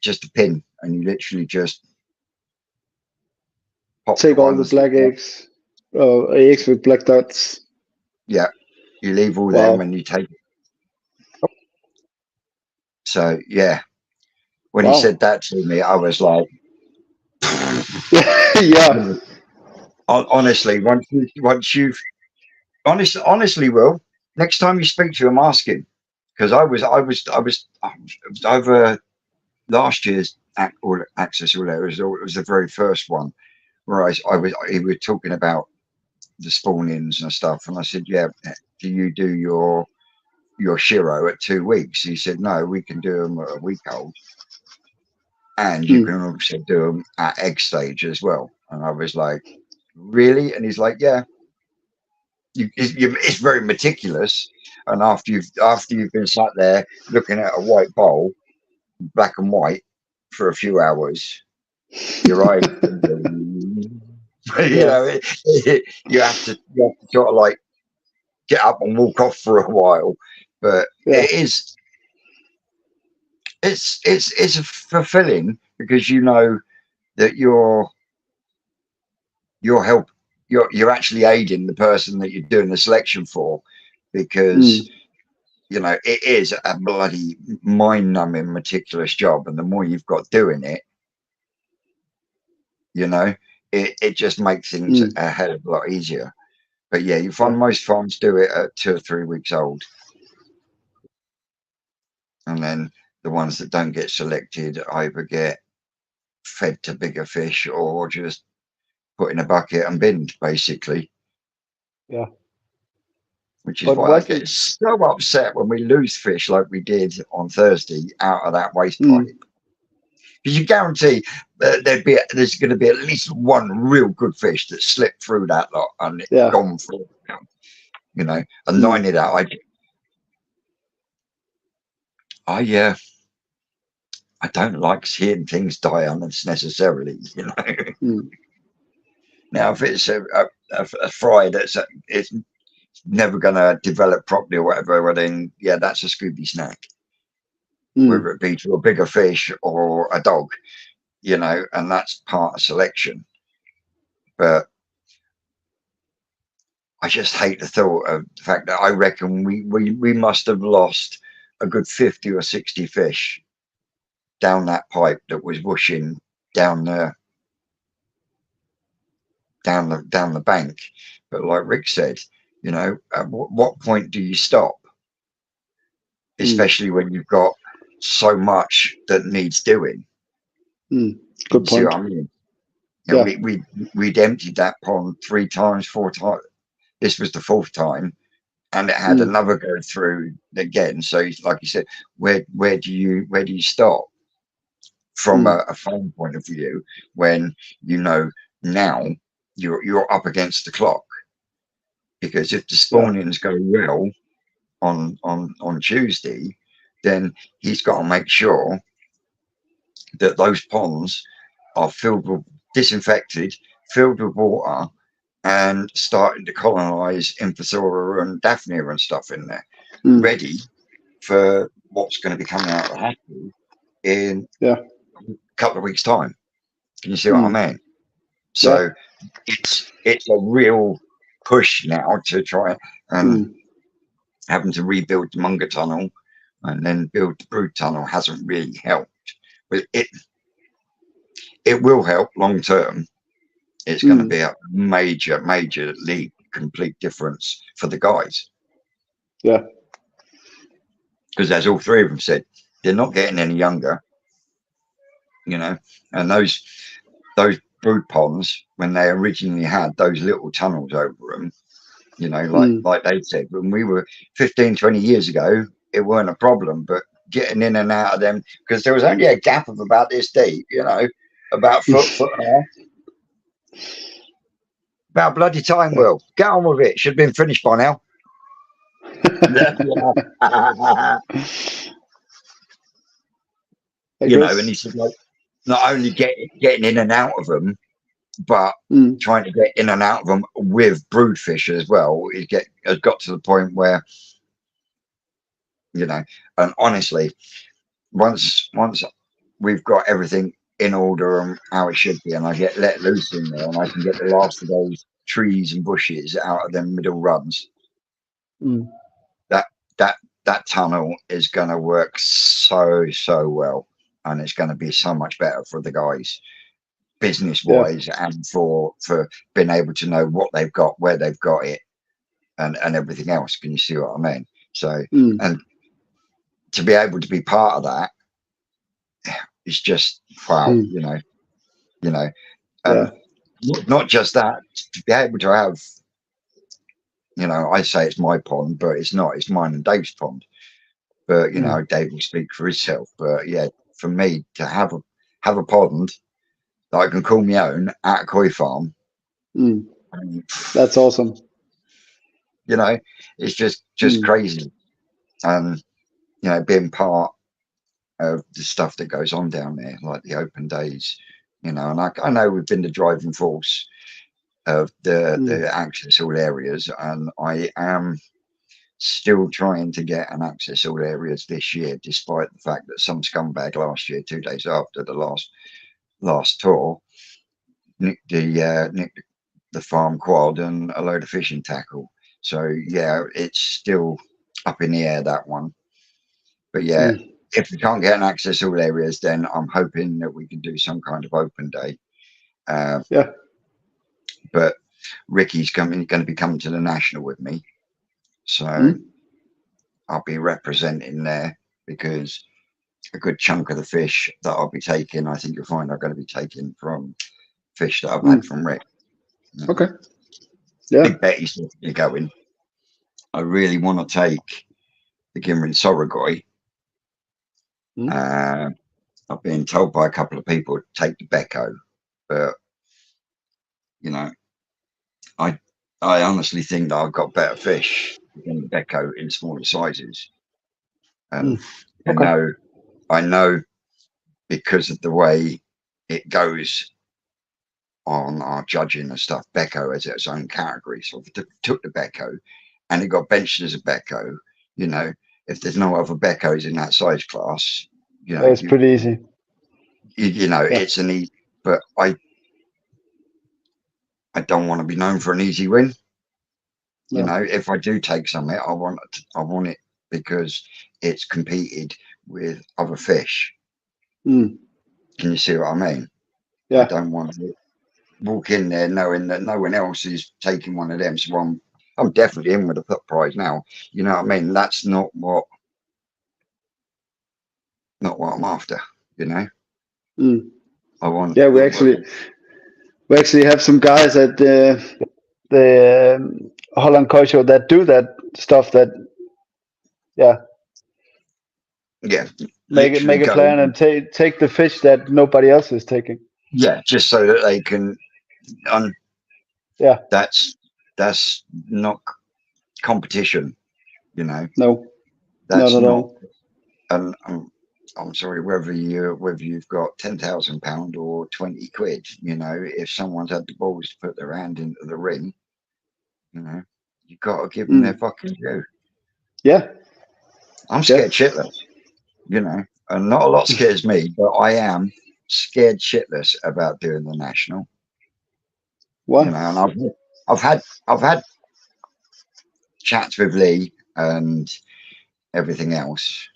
just a pin, and you literally just pop Take all the black eggs, eggs with black dots. Yeah, you leave all Wow. them and you take it. So yeah, when he said that to me, I was like, yeah. Honestly, once you've honestly, Will, next time you speak to him, ask him, because I was over last year's Access All Air. It was the very first one where he was talking about the spawn-ins and stuff, and I said, yeah, do you do your Shiro at 2 weeks? He said, no, we can do them at a week old, and you can also do them at egg stage as well. And I was like, really? And he's like, yeah. It's very meticulous, and after you've been sat there looking at a white bowl, black and white, for a few hours, your eyes, you have to sort of like get up and walk off for a while. But it's fulfilling, because you know that you're actually aiding the person that you're doing the selection for, because you know it is a bloody mind-numbing, meticulous job, and the more you've got doing it, you know, it just makes things a hell of a lot easier. But yeah, you find most farms do it at 2 or 3 weeks old, and then the ones that don't get selected either get fed to bigger fish or just put in a bucket and binned, basically. Yeah. Which is why I get so upset when we lose fish like we did on Thursday out of that waste pipe. Because you guarantee that there's going to be at least one real good fish that slipped through that lot and it's gone through, you know, and line it out. I don't like seeing things die unnecessarily, you know. Now, if it's a fry it's never going to develop properly or whatever, well then, yeah, that's a Scooby snack. Whether it be to a bigger fish or a dog, you know, and that's part of selection. But I just hate the thought of the fact that I reckon we must have lost a good 50 or 60 fish down that pipe that was whooshing down the bank. But like Rick said, you know, at what point do you stop? Especially when you've got so much that needs doing. Good point. See what I mean? You know, we'd emptied that pond 3 times, 4 times. This was the 4th time, and it had another go through again. So, like you said, where do you stop from a farm point of view when you know now you're up against the clock? Because if the spawnings go well on Tuesday, then he's got to make sure that those ponds are disinfected, filled with water, and starting to colonize Infathora and Daphnia and stuff in there, ready for what's going to be coming out of the hatchery in a couple of weeks' time. Can you see what I mean? So it's a real push now to try and having to rebuild the Munger tunnel and then build the brood tunnel hasn't really helped. But it will help long term. It's going to be a major league complete difference for the guys. Yeah. Because as all 3 of them said, they're not getting any younger. you know. And those brood ponds, when they originally had those little tunnels over them, you know, like they said, when we were 15, 20 years ago, it weren't a problem. But getting in and out of them, because there was only a gap of about this deep, you know, about foot and a half. About bloody time, Will. Get on with it. Should have been finished by now. I You know, and he guess. said, like, not only getting in and out of them, but Mm. trying to get in and out of them with broodfish as well. Has got to the point where, you know, and honestly, once we've got everything in order and how it should be, and I get let loose in there, and I can get the last of those trees and bushes out of them middle runs, Mm. that that that tunnel is going to work so well, and it's going to be so much better for the guys, business Yeah. wise, and for being able to know what they've got, where they've got it, and everything else. Can you see what I mean? So, Mm. and to be able to be part of that, it's just wow, Mm. you know, Yeah. and not just that, to be able to have, you know, I say it's my pond, but it's not. It's mine and Dave's pond. But you know, Mm. Dave will speak for himself. But yeah, for me to have a pond that I can call my own at a koi farm, Mm. and, That's awesome. you know, it's just Mm. crazy. And you know, being part of the stuff that goes on down there, like the open days, you know, and I know we've been the driving force of Mm. the access all areas, and I am still trying to get an access all areas this year, despite the fact that some scumbag last year, 2 days after the last tour, nicked the farm quad and a load of fishing tackle. So yeah, it's still up in the air, that one. But yeah, Mm. if we can't get an access all areas, then I'm hoping that we can do some kind of open day. Uh, Yeah. but Ricky's going to be coming to the national with me, so Mm. I'll be representing there, because a good chunk of the fish that I'll be taking, I think you'll find I'm going to be taking from fish that I've had Mm. from Rick. You know, Okay. Yeah. Big Betty's definitely going. I really want to take the Gimrin Soragoi. Mm. Uh, I've been told by a couple of people to take the Becco, but you know, I I honestly think that I've got better fish than the Becco in smaller sizes, and Mm. I Okay. know I know because of the way it goes on our judging and stuff, Becco has its own category. So if it took the Becco and it got benched as a Becco, you know, if there's no other Beccos in that size class, you know, It's pretty easy. you know, Yeah. it's an easy. But I don't want to be known for an easy win. You No. know, if I do take something, I want it because it's competed with other fish. Mm. Can you see what I mean? I Yeah. don't want to walk in there knowing that no one else is taking one of them. So I'm definitely in with a put prize now. You know what I mean? That's not what I'm after. You know, Mm. I want. Yeah. We actually have some guys at the Holland KoiKulture that do that stuff. That yeah, Yeah, make literally a go. plan and take the fish that nobody else is taking. Yeah, just so that they can. And Yeah. that's not competition. You know, No. Not that's at not. all. And I'm sorry, whether you've got £10,000 or 20 quid. You know, if someone's had the balls to put their hand into the ring, you know, you got to give them their Mm. fucking due. Yeah. I'm Yeah. scared shitless, you know, and not a lot scares me, but I am scared shitless about doing the national, you know. What? And I've had chats with Lee and everything else,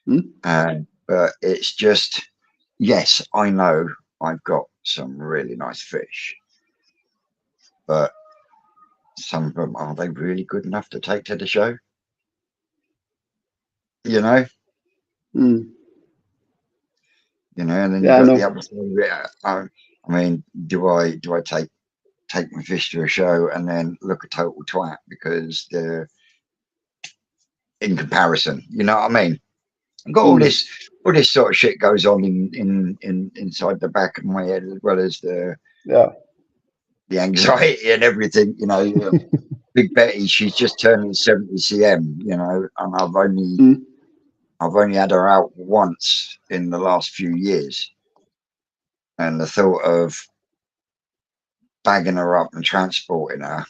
Mm. but it's just, yes, I know I've got some really nice fish, but some of them, are they really good enough to take to the show? You know, Mm. you know. And then you Yeah, I got know. the other side of it. I mean, do I take my fish to a show and then look a total twat because they're in comparison? You know what I mean? I've got all this sort of shit goes on in inside the back of my head, as well as Yeah. the anxiety and everything. You know, Big Betty, she's just turning 70 cm. You know, and Mm. I've only had her out once in the last few years, and the thought of bagging her up and transporting her,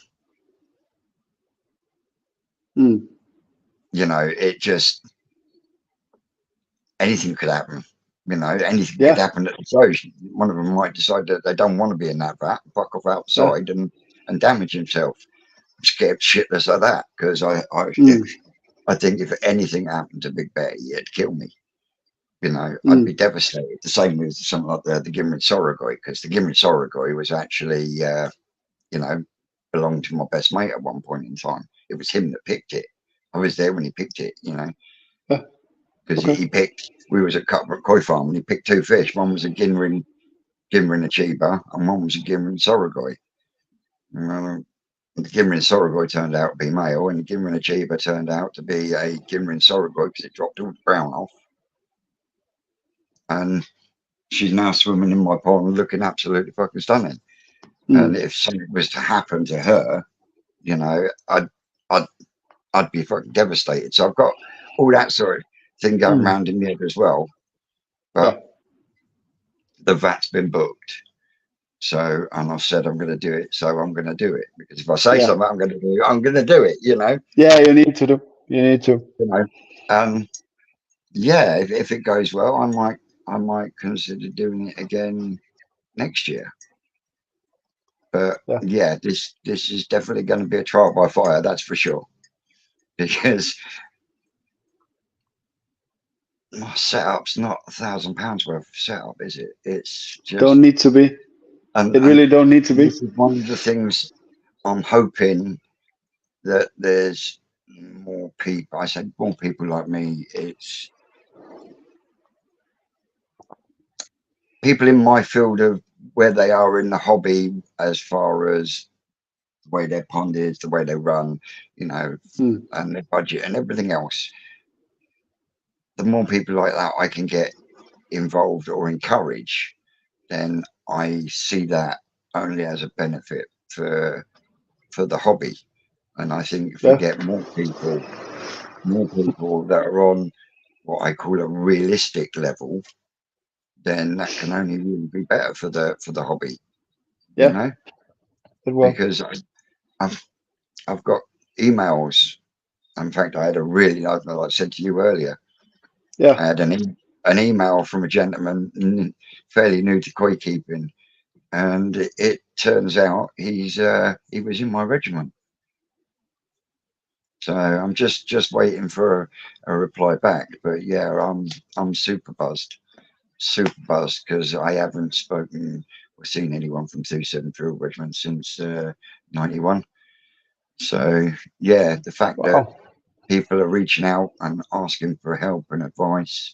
Mm. you know, it just, anything could happen. You know, anything could Yeah. happen at the shows. One of them might decide that they don't want to be in that vat, fuck off Yeah. outside and damage himself. I'm scared shitless of that because Mm. I think if anything happened to Big Betty, it'd kill me. You know, I'd be Mm. devastated. The same with something like the Gimrin Sorogoi, because the Gimrin Sorogoi was actually, you know, belonged to my best mate at one point in time. It was him that picked it. I was there when he picked it, you know, Yeah. because Okay. he picked. We was at Cutbrook Koi Farm and he picked two fish. One was a Gimrin Achieva and one was a Gimrin Sorogoi. The Gimrin Sorogoi turned out to be male, and the Gimrin Achieva turned out to be a Gimrin Sorogoi because it dropped all the brown off. And she's now swimming in my pond looking absolutely fucking stunning. And Mm. if something was to happen to her, you know, I'd I'd be fucking devastated. So I've got all that sort of thing going Mm. around in the head as well. Yeah. But the vat's been booked. So, and I've said I'm going to do it. So I'm going to do it, because if I say Yeah. something, I'm going to do it. I'm going to do it. You know. Yeah. You need to do. You need to. You know. Yeah. If it goes well, I might consider doing it again next year. But Yeah. yeah, this is definitely going to be a trial by fire. That's for sure. Because my setup's not £1,000 worth of setup, is it? It's Don't just, need to be. It and really don't need to be. this is one of the things I'm hoping, that there's more people. I said more people like me. It's people in my field of where they are in the hobby, as far as the way their pond is, the way they run, you know, Mm. and their budget and everything else. The more people like that I can get involved or encourage, then I see that only as a benefit for the hobby. And I think if we Yeah. get more people that are on what I call a realistic level, then that can only really be better for the hobby, you Yeah. know. It will. Because I've I've got emails. In fact, I had a really, like I said to you earlier, Yeah. I had an email from a gentleman fairly new to koi keeping, and it turns out he was in my regiment. So I'm just waiting for a reply back. But yeah, I'm super buzzed, because I haven't spoken or seen anyone from 273 Regiment since '91. So yeah, the fact that Wow. people are reaching out and asking for help and advice.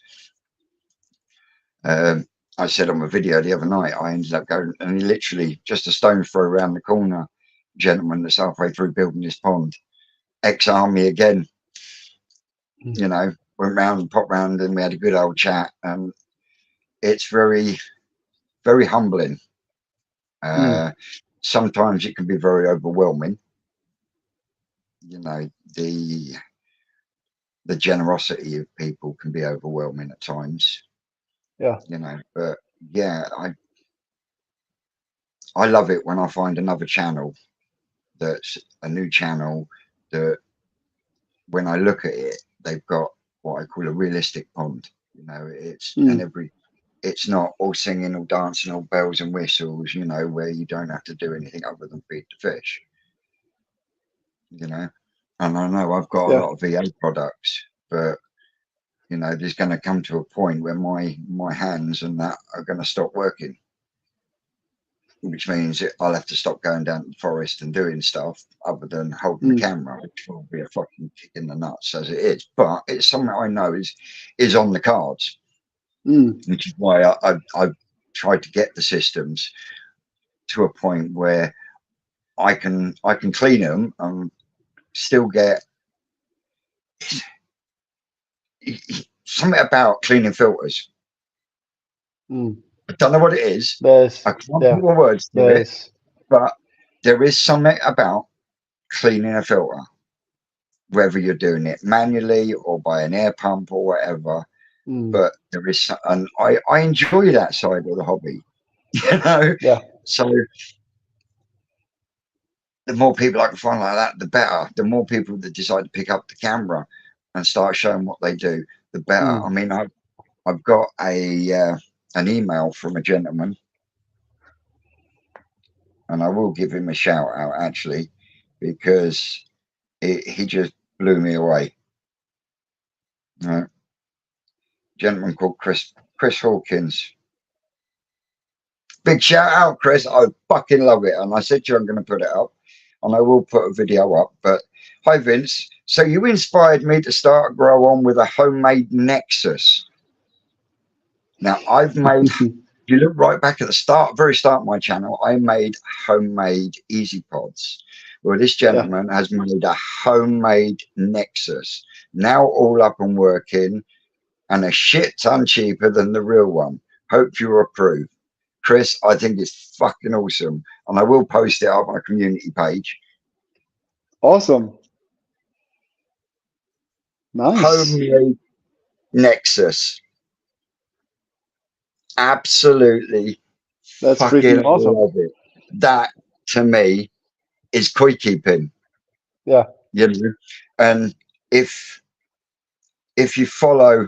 I said on my video the other night, I ended up going, and he literally just a stone's throw around the corner, gentleman that's halfway through building this pond, ex-army again, Mm. you know, went round and popped round and we had a good old chat. And it's very, very humbling. Mm. Sometimes it can be very overwhelming, you know, the generosity of people can be overwhelming at times, Yeah. you know. But yeah, I love it when I find another channel, that's a new channel, that when I look at it, they've got what I call a realistic pond. You know, Mm. it's not all singing, all dancing, all bells and whistles, you know, where you don't have to do anything other than feed the fish, you know. And I know I've got a Yeah. lot of VA products, but you know, there's going to come to a point where my hands and that are going to stop working, which means I'll have to stop going down to the forest and doing stuff other than holding the Mm. camera, which will be a fucking kick in the nuts as it is. But it's something I know is on the cards. which is why I've tried to get the systems to a point where I can clean them and still get something about cleaning filters. I don't know what it is. I can't put my words to it, but there is something about cleaning a filter, whether you're doing it manually or by an air pump or whatever. But there is, and I enjoy that side of the hobby, you know. Yeah. So the more people I can find like that, the better. The more people that decide to pick up the camera and start showing what they do, the better. I mean, I've got an email from a gentleman, and I will give him a shout out actually, because he just blew me away. Right. Gentleman called Chris Hawkins. Big shout out, Chris. I fucking love it. And I said to you, I'm going to put it up, and I will put a video up. But hi, Vince. So you inspired me to start Grow On with a homemade Nexus. Now, I've made, you look right back at the very start of my channel, I made homemade Easy Pods. Well, this gentleman has made a homemade Nexus, now all up and working, and a shit ton cheaper than the real one. Hope you approve. Chris, I think it's fucking awesome. And I will post it up on a community page. Awesome. Nice. Homemade Nexus. Absolutely. That's fucking freaking awesome. love it. That, to me, is koi keeping. Yeah. You know? And if you follow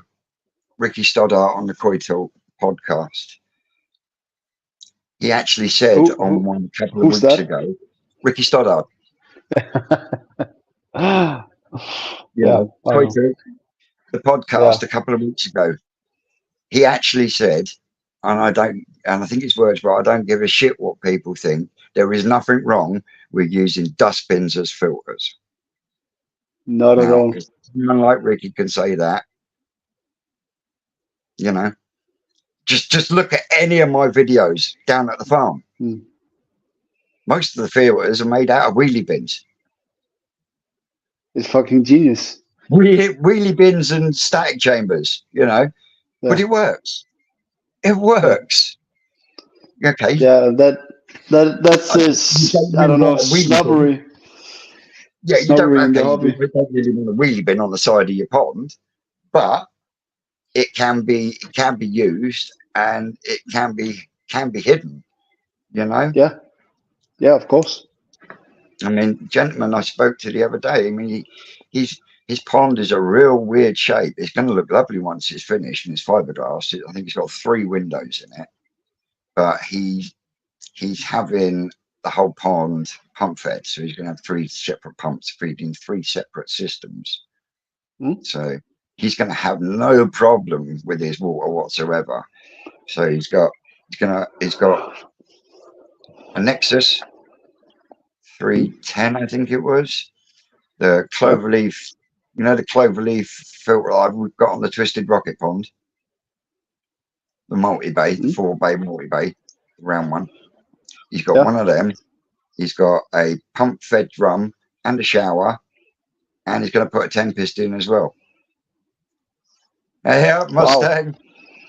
Ricky Stoddart on the KoiKulture podcast, he actually said on one a couple of weeks ago, Ricky Stoddart. Yeah. KoiKulture, the podcast a couple of weeks ago, he actually said, and I think his words, but I don't give a shit what people think. There is nothing wrong with using dustbins as filters. Not at all. If someone like Ricky can say that, you know, just look at any of my videos down at the farm. Most of the filters are made out of wheelie bins. It's fucking genius. Wheelie bins and static chambers, you know, but it works. It works. Okay. Yeah, that's I don't know, snobbery. Yeah, you don't really want a wheelie bin on the side of your pond, but it can be used, and it can be hidden, you know. Yeah, of course. I mean, gentleman I spoke to the other day, I mean, his pond is a real weird shape. It's going to look lovely once it's finished, and it's fiberglass. I think it's got 3 windows in it, but he's having the whole pond pump fed, so he's going to have 3 separate pumps feeding 3 separate systems. So he's going to have no problem with his water whatsoever. So he's got a Nexus 310, I think it was, the cloverleaf, you know, the cloverleaf filter we've got on the Twisted Rocket pond, the multi-bay, the 4-bay multi-bay, the round one. He's got one of them. He's got a pump fed drum and a shower, and he's going to put a 10 piston as well. Yeah, Mustang. Wow.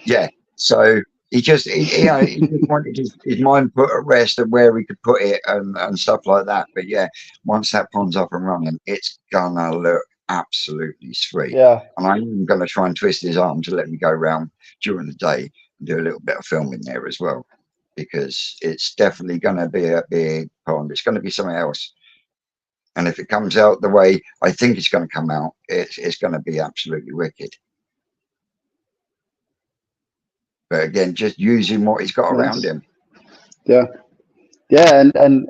Yeah. So he just wanted his mind put at rest of where he could put it and stuff like that. But yeah, once that pond's up and running, it's gonna look absolutely sweet. Yeah. And I'm gonna try and twist his arm to let me go around during the day and do a little bit of filming there as well, because it's definitely gonna be a big pond. It's gonna be something else. And if it comes out the way I think it's going to come out, it's going to be absolutely wicked. But again, just using what he's got around him. Yeah, and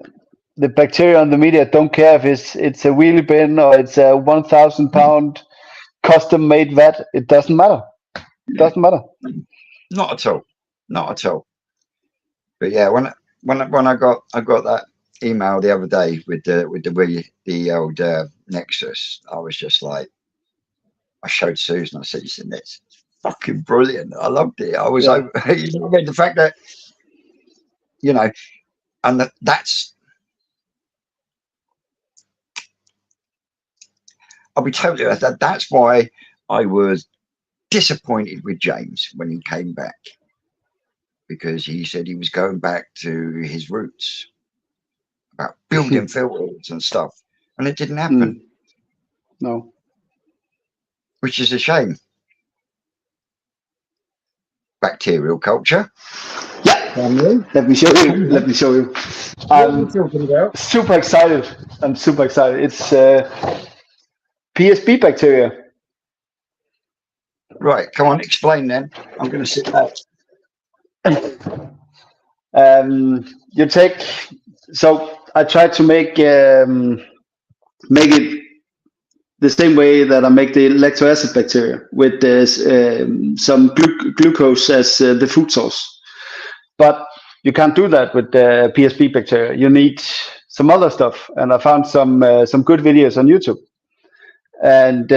the bacteria on the media don't care if it's a wheelie bin or it's a 1,000 pound custom made vat. It doesn't matter. It doesn't matter. Not at all. Not at all. But yeah, when I got that email the other day with the old Nexus, I was just like, I showed Susan. I said, "You seen this? fucking brilliant. I loved it. I was Yeah. over, you know what I mean? The fact that, you know, and that's, I'll be totally honest, that's why I was disappointed with James when he came back, because he said he was going back to his roots about building filters and stuff, and it didn't happen, No. which is a shame. Bacterial culture. Yeah. Family. Let me show you. Let me show you. What are you talking about? Super excited. I'm super excited. It's PSP bacteria. Right, come on, explain then. I'm going to sit back. You take. So I tried to make it the same way that I make the lactic bacteria with some glucose as the food source. But you can't do that with the PSP bacteria. You need some other stuff, and I found some good videos on YouTube. And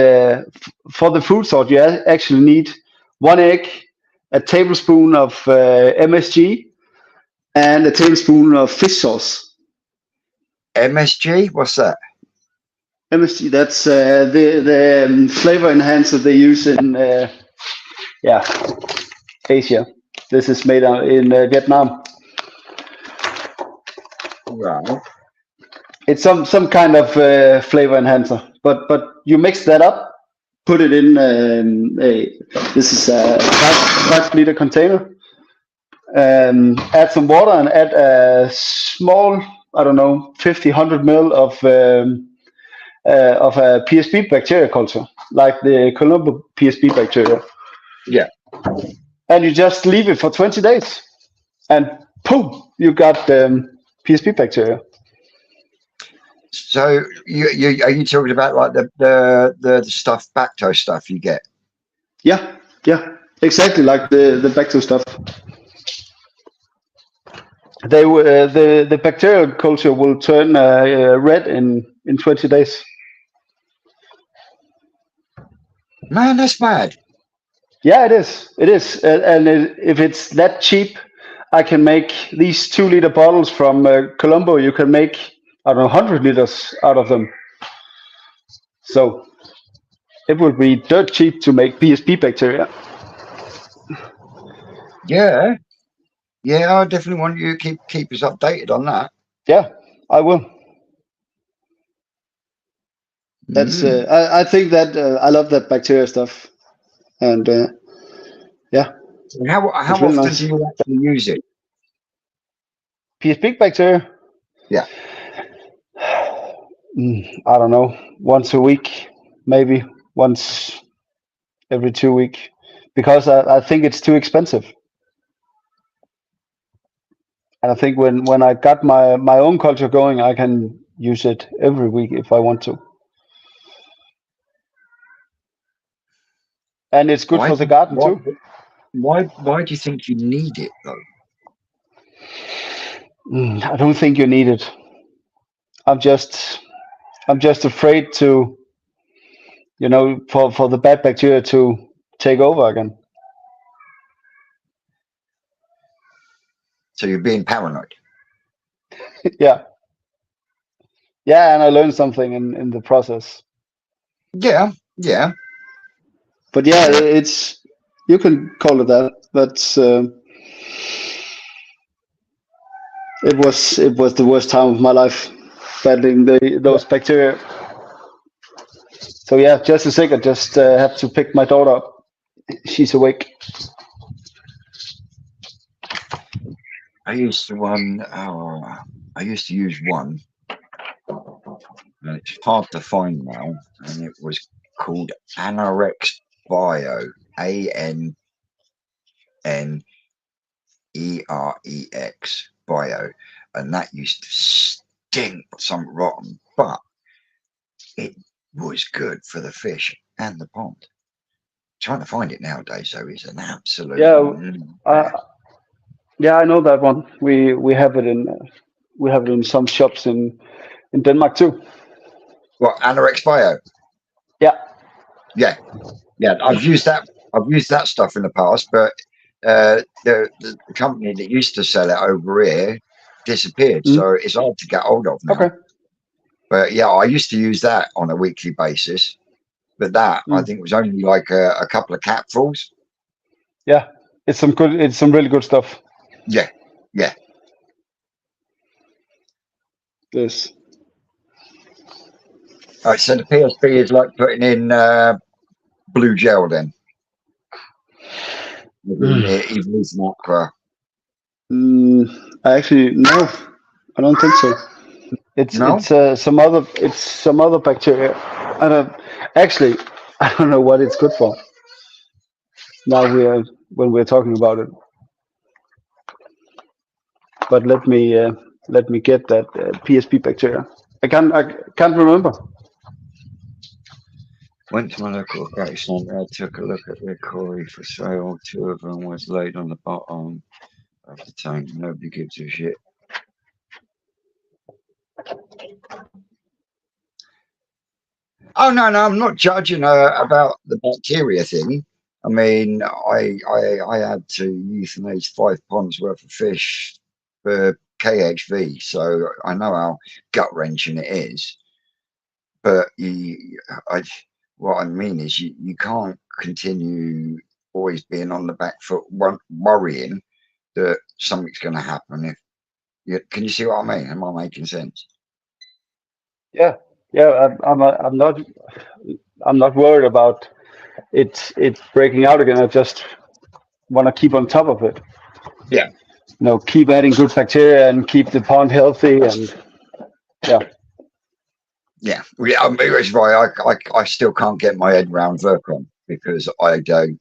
for the food source, you actually need 1 egg, a tablespoon of MSG, and a tablespoon of fish sauce. MSG? What's that? MSG, that's the flavor enhancer they use in Asia. This is made in Vietnam. Right. It's some kind of flavor enhancer, but you mix that up, put it in this is a 5 liter container, add some water and add a small, I don't know, 50-100 ml of a PSP bacteria culture, like the Colombo PSP bacteria. Yeah. And you just leave it for 20 days, and boom, you got PSP bacteria. So you are you talking about like the stuff, Bacto stuff you get? Yeah, exactly like the Bacto stuff. They the bacterial culture will turn red in 20 days. Man, that's mad. Yeah, it is. It is, if it's that cheap, I can make these 2 liter bottles from Colombo. You can make, I don't know, 100 liters out of them. So it would be dirt cheap to make PSP bacteria. Yeah, I definitely want you to keep us updated on that. Yeah, I will. That's I think that I love that bacteria stuff, and yeah. How really often nice. do you actually use it? PSP bacteria? Yeah. I don't know, once a week, maybe once every 2 weeks, because I think it's too expensive. And I think when I got my own culture going, I can use it every week if I want to. And it's good for the garden too. Why do you think you need it though? I don't think you need it. I'm just afraid to, for the bad bacteria to take over again. So you're being paranoid. Yeah, and I learned something in the process. Yeah. But yeah, it's, you can call it that. But it was the worst time of my life, battling those bacteria. So yeah, just a second. Just have to pick my daughter up. She's awake. I used to use one, and it's hard to find now, and it was called Anorex Bio, ANNEREX Bio, and that used to stink something rotten, but it was good for the fish and the pond. Trying to find it nowadays, though, is an absolute yeah, I know that one. We have it in some shops in Denmark too. What, Anorex Bio? Yeah. Yeah. I've used that I've used that stuff in the past, but the company that used to sell it over here disappeared, so it's hard to get hold of now. Okay. But yeah, I used to use that on a weekly basis, but that I think was only like a couple of capfuls. Yeah, it's some really good stuff. Yeah, yeah. Yes. All right, so the PSP is like putting in blue gel then. Evolution Aqua. Actually, no, I don't think so. It's No? some other bacteria. I don't know what it's good for. Now when we're talking about it. But let me get that PSP bacteria. I can't remember. Went to my local aquatic centre. I took a look at their koi for sale. 2 of them was laid on the bottom of the tank. Nobody gives a shit. Oh no, I'm not judging about the bacteria thing. I mean, I had to euthanize 5 ponds worth of fish for KHV, so I know how gut wrenching it is. But what I mean is, you can't continue always being on the back foot, worrying that something's going to happen. Can you see what I mean? Am I making sense? Yeah, I'm not worried about it breaking out again. I just want to keep on top of it. Yeah. Keep adding good bacteria and keep the pond healthy, and yeah. Yeah, I mean, it's right. I still can't get my head around Vercon because I don't.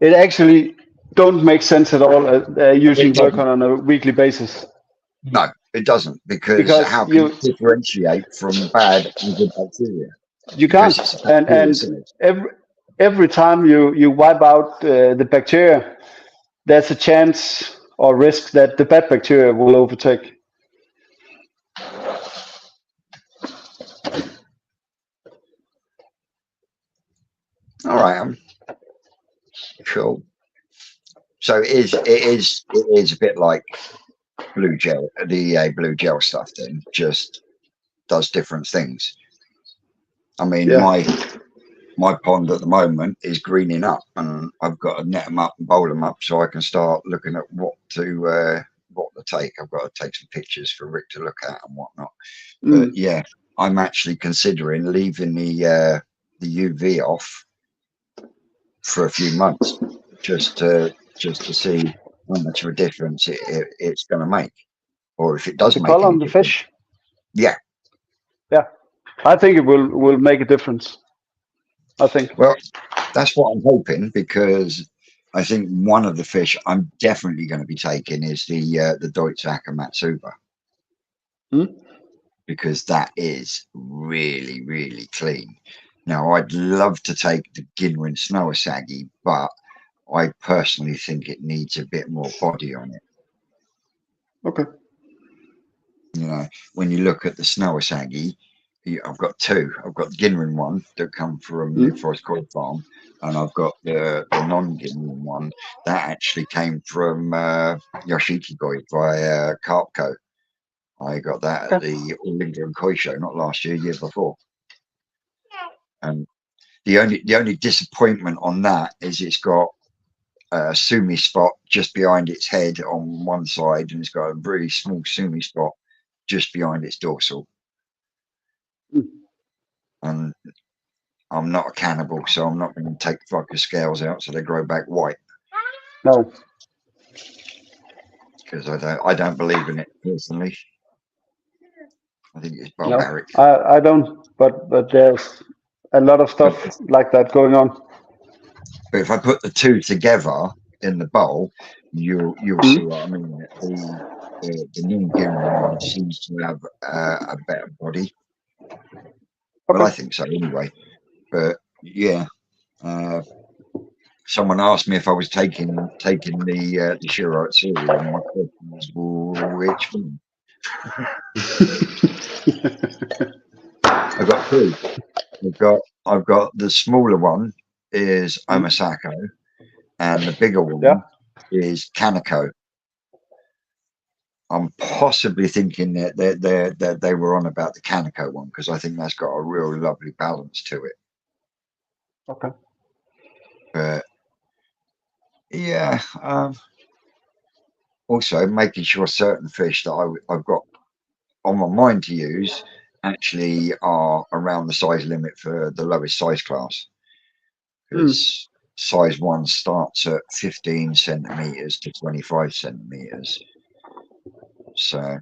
It actually don't make sense at all using Vercon on a weekly basis. No, it doesn't, because how can you differentiate from bad and good bacteria? You can't, and every time you wipe out the bacteria, there's a chance or risk that the bad bacteria will overtake. All right, cool. So it is a bit like blue gel, the blue gel stuff. Then just does different things. I mean, my pond at the moment is greening up, and I've got to net them up and bowl them up so I can start looking at what to take. I've got to take some pictures for Rick to look at and whatnot. But yeah, I'm actually considering leaving the UV off for a few months just to see how much of a difference it's going to make, or if it does the make color any on the difference. fish. Yeah, I think it will make a difference. I think. Well, that's what I'm hoping, because I think one of the fish I'm definitely going to be taking is the Deutsche Matsuba, because that is really, really clean. Now, I'd love to take the Ginrin Snowasagi, but I personally think it needs a bit more body on it. Okay. When you look at the Snowasagi, I've got 2. I've got the Ginrin one that come from New Forest Koi Farm, and I've got the non-Ginrin one that actually came from Yoshiki Koi by Carpco. I got that at the All England Koi Show, not last year, year before. And the only disappointment on that is it's got a sumi spot just behind its head on one side, and it's got a really small sumi spot just behind its dorsal. And I'm not a cannibal, so I'm not going to take the scales out so they grow back white. No, because I don't believe in it personally. I think it's barbaric. No, I don't. But there's a lot of stuff like that going on. But if I put the 2 together in the bowl, you'll see what I mean. The non-Ginrin one seems to have a better body. Well, I think so anyway. But yeah, someone asked me if I was taking the Shiro Atsuri, and my question was, well, which one? I've got 2. I've got the smaller one is Omasako, and the bigger one is Kaneko. I'm possibly thinking that they were on about the Kaneko one, because I think that's got a real lovely balance to it. Okay. But yeah, also making sure certain fish that I've got on my mind to use actually are around the size limit for the lowest size class, because size 1 starts at 15 centimeters to 25 centimeters. So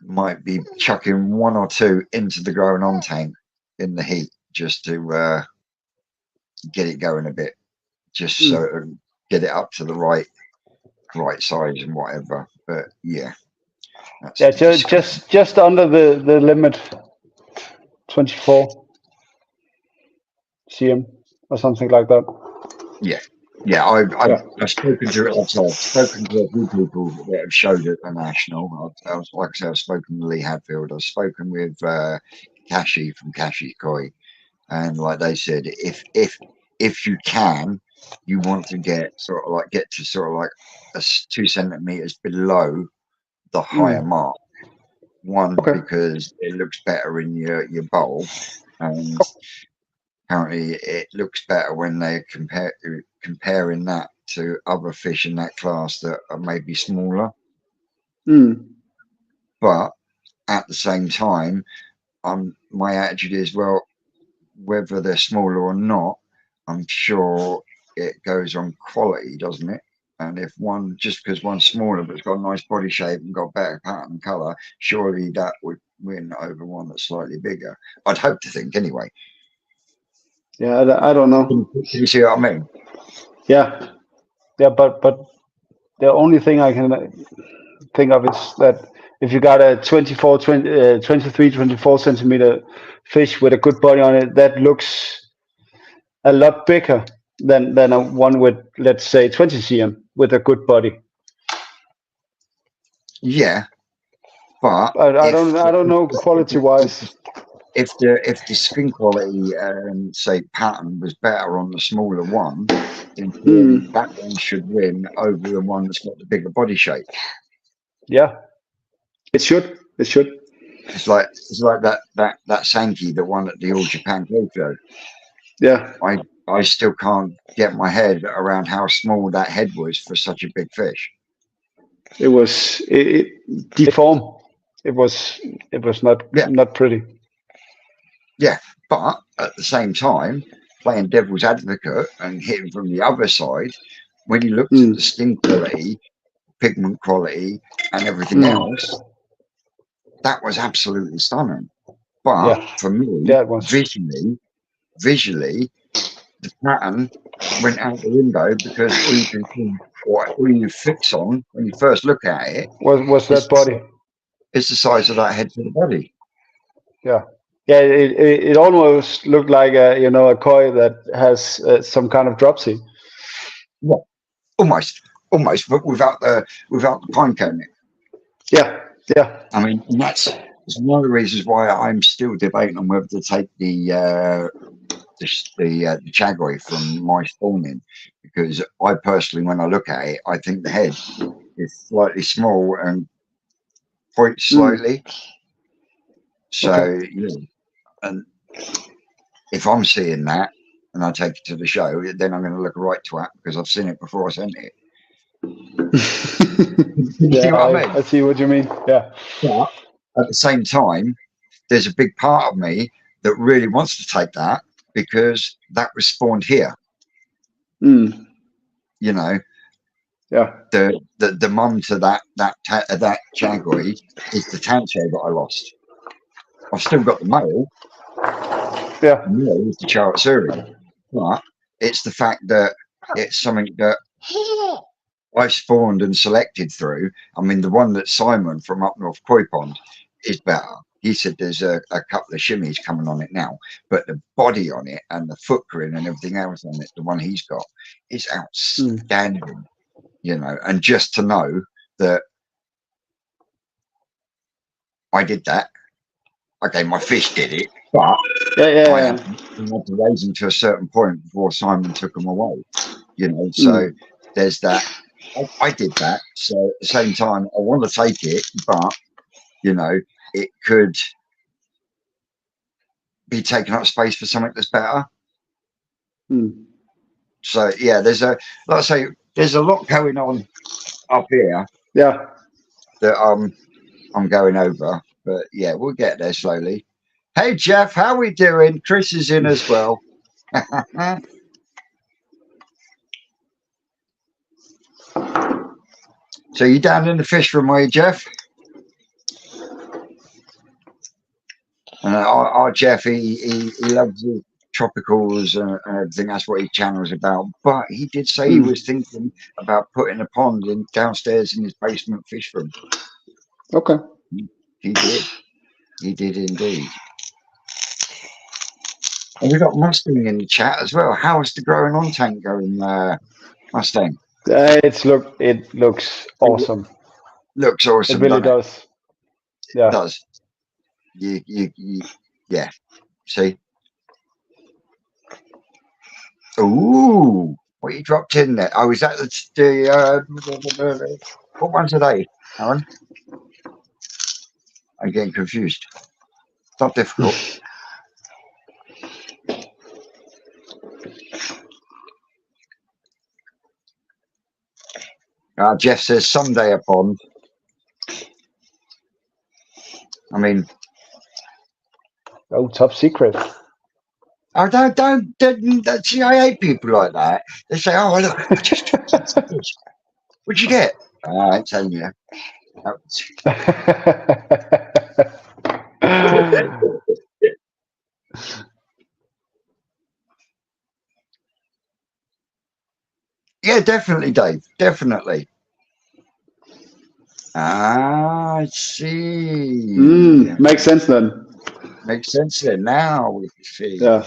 might be chucking 1 or 2 into the growing on tank in the heat just to get it going a bit, just so get it up to the right size and whatever. But yeah, just under the limit, 24 cm or something like that. Yeah, I've spoken to it. I've spoken to a few people that have showed at the national. Like I said, I've spoken to Lee Hadfield. I've spoken with Kashi from Kashi's Koi, and like they said, if you can, you want to get to sort of like 2 centimeters below the higher mark. One, because it looks better in your bowl, and apparently it looks better when they're comparing that to other fish in that class that are maybe smaller. But at the same time, my attitude is, well, whether they're smaller or not, I'm sure it goes on quality, doesn't it? And if one, just because one's smaller but it's got a nice body shape and got better pattern and colour, surely that would win over one that's slightly bigger. I'd hope to think, anyway. Yeah, I don't know. Can you see what I mean? Yeah, but the only thing I can think of is that if you got a 23, 24 centimeter fish with a good body on it, that looks a lot bigger than a one with, let's say, 20 cm with a good body. Yeah, but I don't know quality wise. If the skin quality and say pattern was better on the smaller one, then that one should win over the one that's got the bigger body shape. Yeah, it should. It should. It's like that Sankey, the one at the All Japan Go Show. Yeah, I still can't get my head around how small that head was for such a big fish. It was deformed. It was not pretty. Yeah, but at the same time, playing devil's advocate and hitting from the other side, when you looked at the skin quality, pigment quality, and everything else, that was absolutely stunning. But for me, visually, the pattern went out the window, because all you can see, or all you fix on when you first look at it, was that body. It's the size of that head to the body. Yeah. Yeah, it almost looked like a koi that has some kind of dropsy. Yeah, almost, but without the pine cone. Yeah. I mean, that's one of the reasons why I'm still debating on whether to take the Chagoi from my spawning, because I personally, when I look at it, I think the head is slightly small and points slightly. So yeah, and if I'm seeing that and I take it to the show, then I'm going to look a right twat, because I've seen it before I sent it. Yeah, see what I mean? I see what you mean. Yeah. But at the same time, there's a big part of me that really wants to take that, because that was spawned here. You know. Yeah. The mum to that Chagoi is the Tanto that I lost. I've still got the male. Yeah. The male is the Charatsuri. But it's the fact that it's something that I spawned and selected through. I mean, the one that Simon from up north Koi Pond is better. He said there's a couple of shimmies coming on it now, but the body on it and the footprint and everything else on it, the one he's got, is outstanding. You know, and just to know that I did that, okay, my fish did it, but Yeah. I had to raise them to a certain point before Simon took them away. You know, so there's that. I did that. So at the same time, I want to take it, but you know, it could be taking up space for something that's better. So yeah, there's a, like I say, there's a lot going on up here. Yeah. That I'm going over, but yeah, we'll get there slowly. Hey Jeff, how we doing? Chris is in as well. So you down in the fish room, are you, Jeff? And our Jeff, he loves the tropicals and everything. That's what his channel's about. But he did say he was thinking about putting a pond in downstairs in his basement fish room. Okay. He did. He did indeed. And we got Mustang in the chat as well. How is the growing on tank going, Mustang? It looks awesome. Looks awesome. It really does. Yeah. It does. Yeah. See. Ooh, what you dropped in there? Oh, is that the what one today, Aaron? I'm getting confused. It's not difficult. Jeff says someday a pond. I mean, oh, top secret. I don't see. I hate people like that. They say, "Oh, look, what'd you get?" I ain't telling you. Yeah, definitely, Dave. Definitely. I see. Makes sense then. Makes sense then. Now we see. Yeah.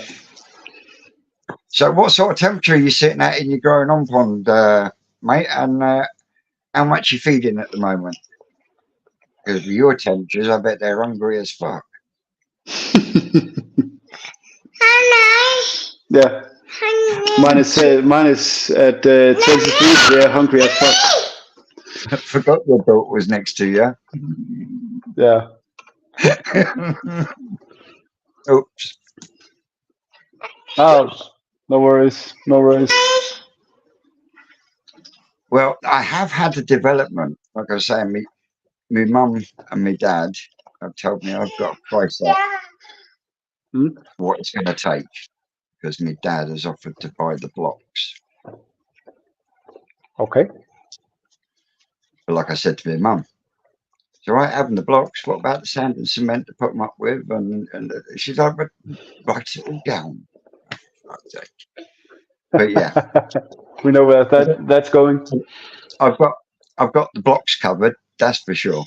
So, what sort of temperature are you sitting at in your growing on pond, mate? And how much you feeding at the moment? Because with your temperatures, I bet they're hungry as fuck. Yeah. Mine is at 23. They're hungry as fuck. I forgot your daughter was next to you. Yeah. Oops. Oh, no worries. No worries. Well, I have had a development. Like I was saying, my mum and my dad have told me I've got to price up what it's going to take, because my dad has offered to buy the blocks. Okay. But like I said to my mum, it's all right having the blocks. What about the sand and cement to put them up with? And she's like, but write it all down. But yeah, we know where that's going. I've got the blocks covered. That's for sure.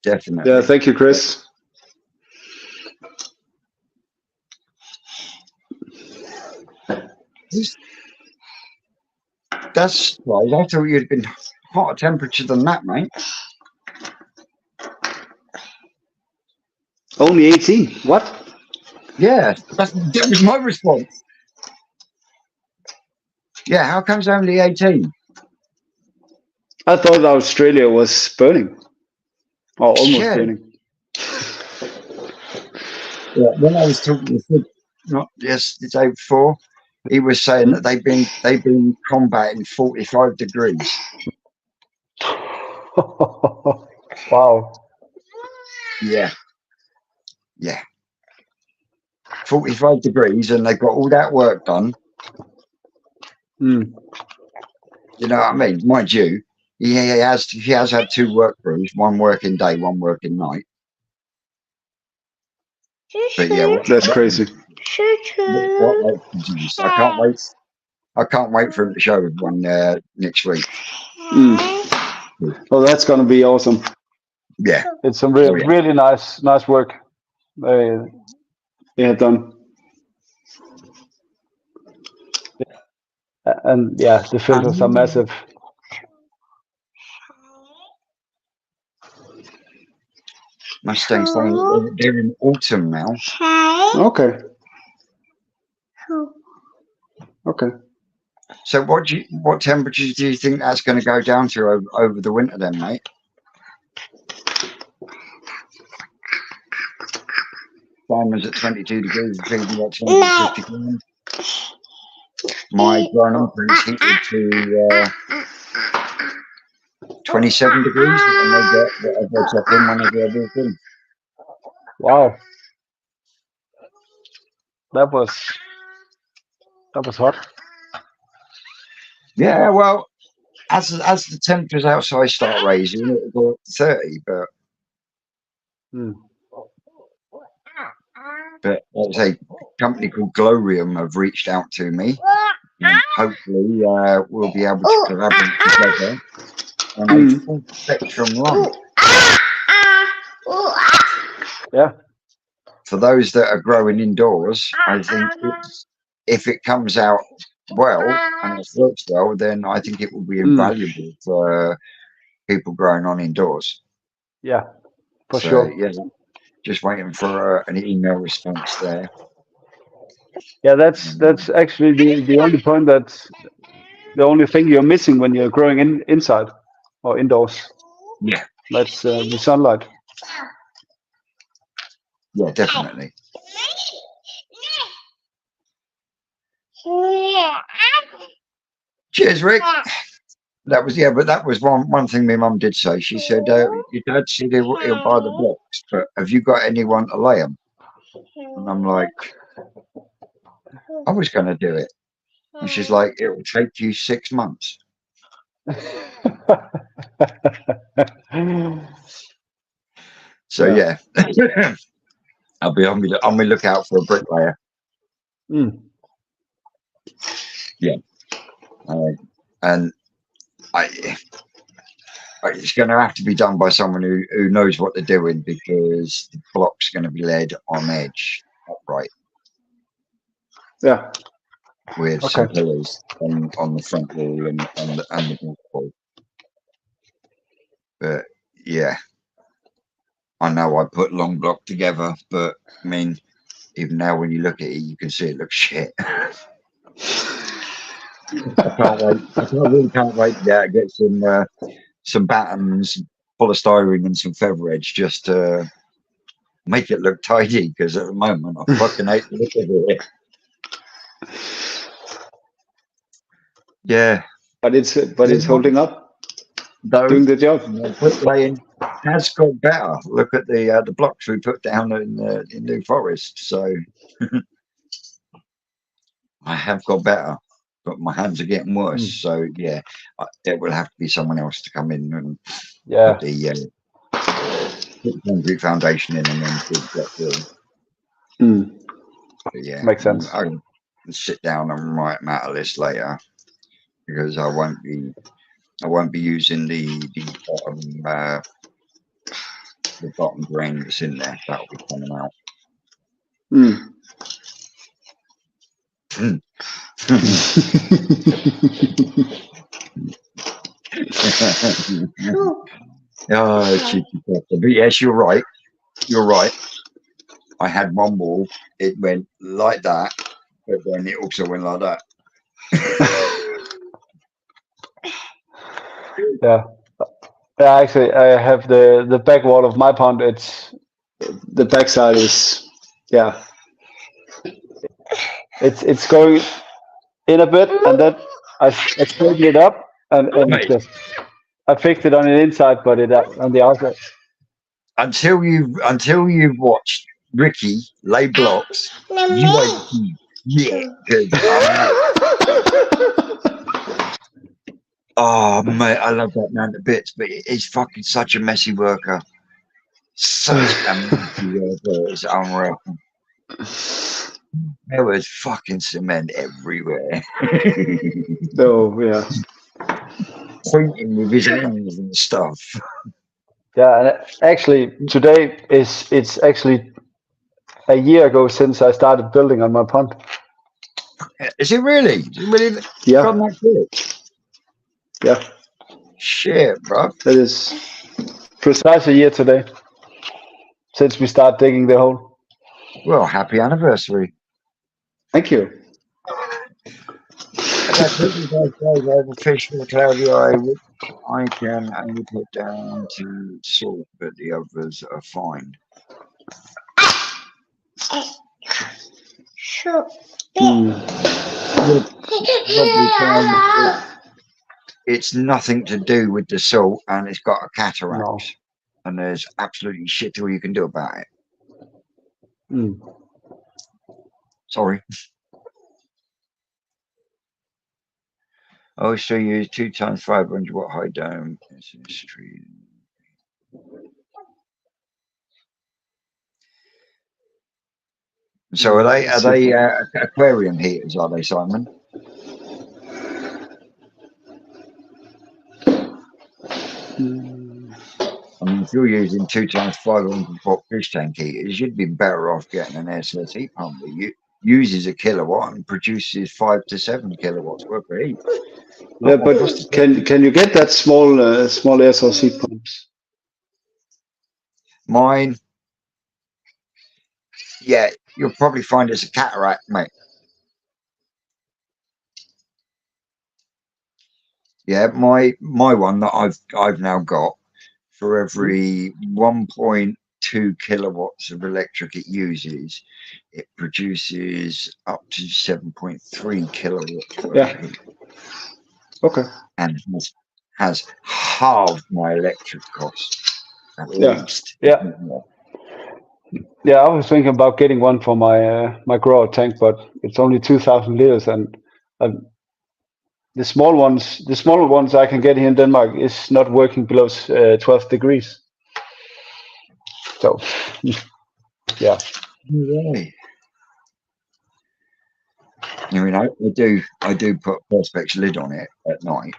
Definitely. Yeah. Thank you, Chris. That's right. I thought you'd been hotter temperature than that, mate. Only 18. What? Yeah, that was my response. Yeah, how comes only 18? I thought Australia was burning, or almost burning. Yeah, when I was talking to Sid, not just the day before, he was saying that they've been combating 45 degrees. Wow. Yeah. 45 degrees, and they've got all that work done. You know what I mean? Mind you, he has had 2 work crews, one working day, one working night. But yeah, that's crazy. What they produce. I can't wait for him to show everyone next week. Oh, that's gonna be awesome. Yeah, it's some really nice work they have done. And yeah, the filters are massive. Mustangs, they're in autumn now. Okay. Okay. So what temperatures do you think that's going to go down to over the winter then, mate? Farmers at 22 degrees, feeding about 250 grams. My grown prints heated to 27 degrees, and they get whatever I chuck in whenever I walk in. Wow. That was hot. Yeah, well, as the temperatures outside start raising, it'll go up to 30. But as I say, a company called Glorium have reached out to me, and hopefully we'll be able to collaborate together on a full spectrum line. Yeah. For those that are growing indoors, I think if it comes out well and it works well, then I think it will be invaluable for people growing on indoors. Yeah, for So, sure. yeah, just waiting for an email response there. Yeah, that's actually the only point that's the only thing you're missing when you're growing inside or indoors. Yeah. That's the sunlight. Yeah, definitely. Cheers, Rick. That was one thing my mum did say. She said, "Your dad said he'll buy the blocks, but have you got anyone to lay them?" And I'm like, "I was going to do it," and she's like, "It will take you 6 months." So yeah, I'll be on my lookout for a bricklayer. Yeah, and it's going to have to be done by someone who knows what they're doing, because the block's going to be laid on edge upright. Yeah. With some pillars on the front wall and the back wall. But yeah, I know I put long block together, but I mean, even now when you look at it, you can see it looks shit. I really can't wait to get some battens, polystyrene, and some feather edge just to make it look tidy. Because at the moment, I fucking hate the look of it. Yeah, but it's holding up. Doing the job. Bricklaying has got better. Look at the blocks we put down in New Forest. So I have got better, but my hands are getting worse. So yeah, there will have to be someone else to come in and put the concrete foundation in and then do the block. But yeah, makes sense. I can sit down and write them out a list later, because I won't be using the bottom grain that's in there. That'll be coming out. Cheeky pepper. But yes, you're right. I had one wall, it went like that, but then it also went like that. Yeah, actually, I have the back wall of my pond. It's the back side is, it's going in a bit, and then I straightened it up, and just I fixed it on the inside, but it on the outside. Until you've watched Ricky lay blocks, you won't. Oh mate, I love that man to bits, but he's fucking such a messy worker. Such a messy worker, it's unreal. There was fucking cement everywhere. Oh yeah. Pointing with his hands and stuff. Yeah, and actually today it's actually a year ago since I started building on my pond. Is it really? Yeah. Gone that quick? Yeah. Shit, bro. That is precise a year today. since we start digging the hole. Well, happy anniversary. Thank you. That's it, you guys. I have a fish for the cloudy eye, which I can only put down to salt, but the others are fine. You'll probably find it's nothing to do with the salt, and it's got a cataract, No. and there's absolutely shit all you can do about it. Sorry. I also use 2 times 500 watt high dome. So are they aquarium heaters? Are they, Simon? I mean, if you're using 2 times 500 watt fish tank heaters, you'd be better off getting an air source heat pump that uses a kilowatt and produces 5 to 7 kilowatts worth of heat. Yeah, but can you get that small air source heat pumps? Mine, yeah, you'll probably find it's a cataract, mate. Yeah, my one that I've now got, for every 1.2 kilowatts of electric it uses, it produces up to 7.3 kilowatts worth of heat. Okay. And has halved my electric cost at least. Yeah. Yeah, I was thinking about getting one for my grower tank, but it's only 2,000 liters, and the smaller ones I can get here in Denmark is not working below 12 degrees. So, yeah. Right. I mean, I do put Perspex lid on it at night,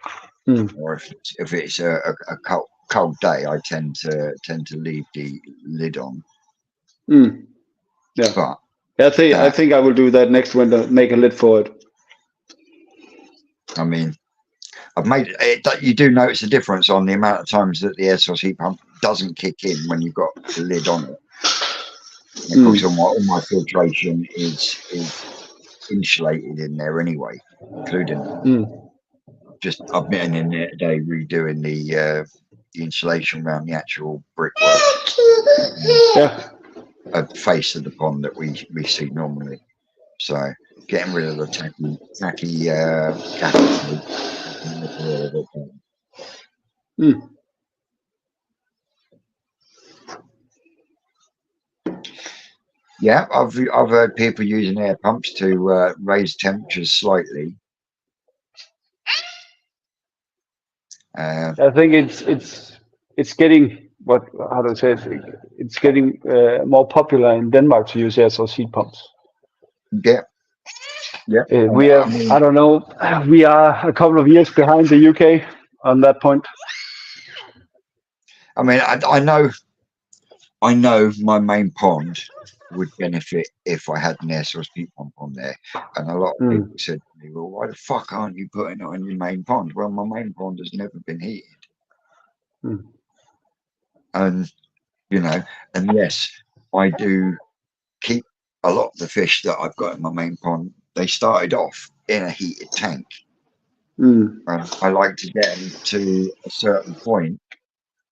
or if it's a cold day, I tend to leave the lid on. Yeah, but I think I will do that next winter. Make a lid for it. I mean, I've made it. You do notice a difference on the amount of times that the air source heat pump doesn't kick in when you've got the lid on it. And of course, all my filtration is insulated in there anyway, including just I've been in there today redoing the insulation around the actual brickwork. A face of the pond that we see normally. So getting rid of the tacky gaskets. Yeah, I've heard people using air pumps to raise temperatures slightly. I think it's getting how do I say it? It's getting more popular in Denmark to use air source heat pumps. Yeah. We are. I don't know. We are a couple of years behind the UK on that point. I mean, I know my main pond would benefit if I had an air source heat pump on there, and a lot of people said to me, "Well, why the fuck aren't you putting it on your main pond?" Well, my main pond has never been heated, and and yes, I do keep a lot of the fish that I've got in my main pond. They started off in a heated tank, and I like to get them to a certain point,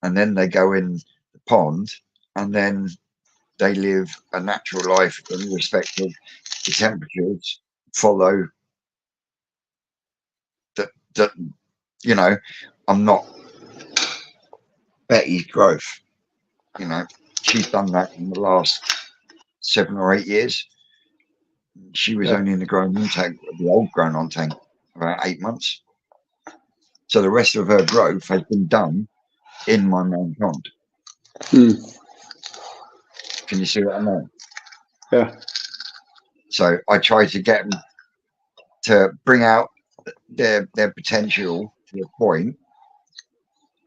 and then they go in the pond, and then they live a natural life in respect of the temperatures follow that I'm not Betty's growth. She's done that in the last 7 or 8 years. She was only in the grown-on tank, the old grown-on tank, about 8 months. So the rest of her growth has been done in my main pond. Can you see what I mean? Yeah. So I try to get them to bring out their potential to a point,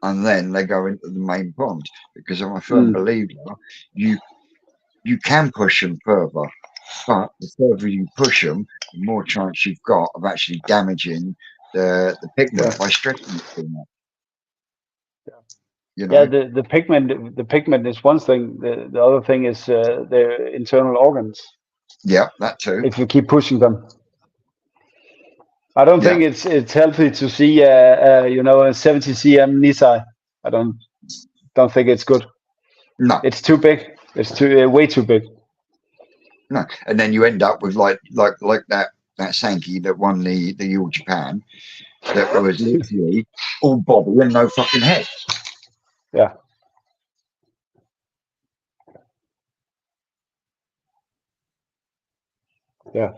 and then they go into the main pond, because I'm a firm believer you can push them further, but the further you push them, the more chance you've got of actually damaging the pigment by stretching it too much. You Yeah, know. the pigment is one thing. The other thing is their internal organs. Yeah, that too. If you keep pushing them, I don't Yeah, think it's healthy to see a 70 cm knee thigh. I don't think it's good. no, It's too big. It's too way too big. no. And then you end up with like that Sankey that won the All Japan, that was literally all body and no fucking head. Yeah. Yeah.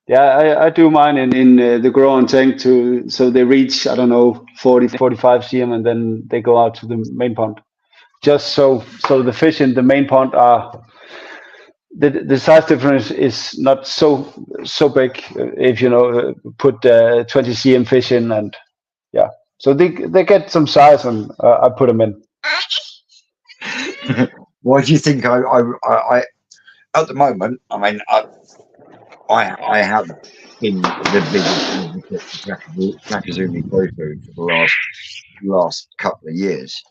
Yeah, I do mine in the grow and tank so they reach, I don't know, 40, 45 cm, and then they go out to the main pond. Just so the fish in the main pond are the size difference is not so big if put 20 cm fish in, and yeah, so they get some size, and I put them in. Why do you think I at the moment? I mean, I have been the biggest advocate for Takazumi koi food for the last couple of years,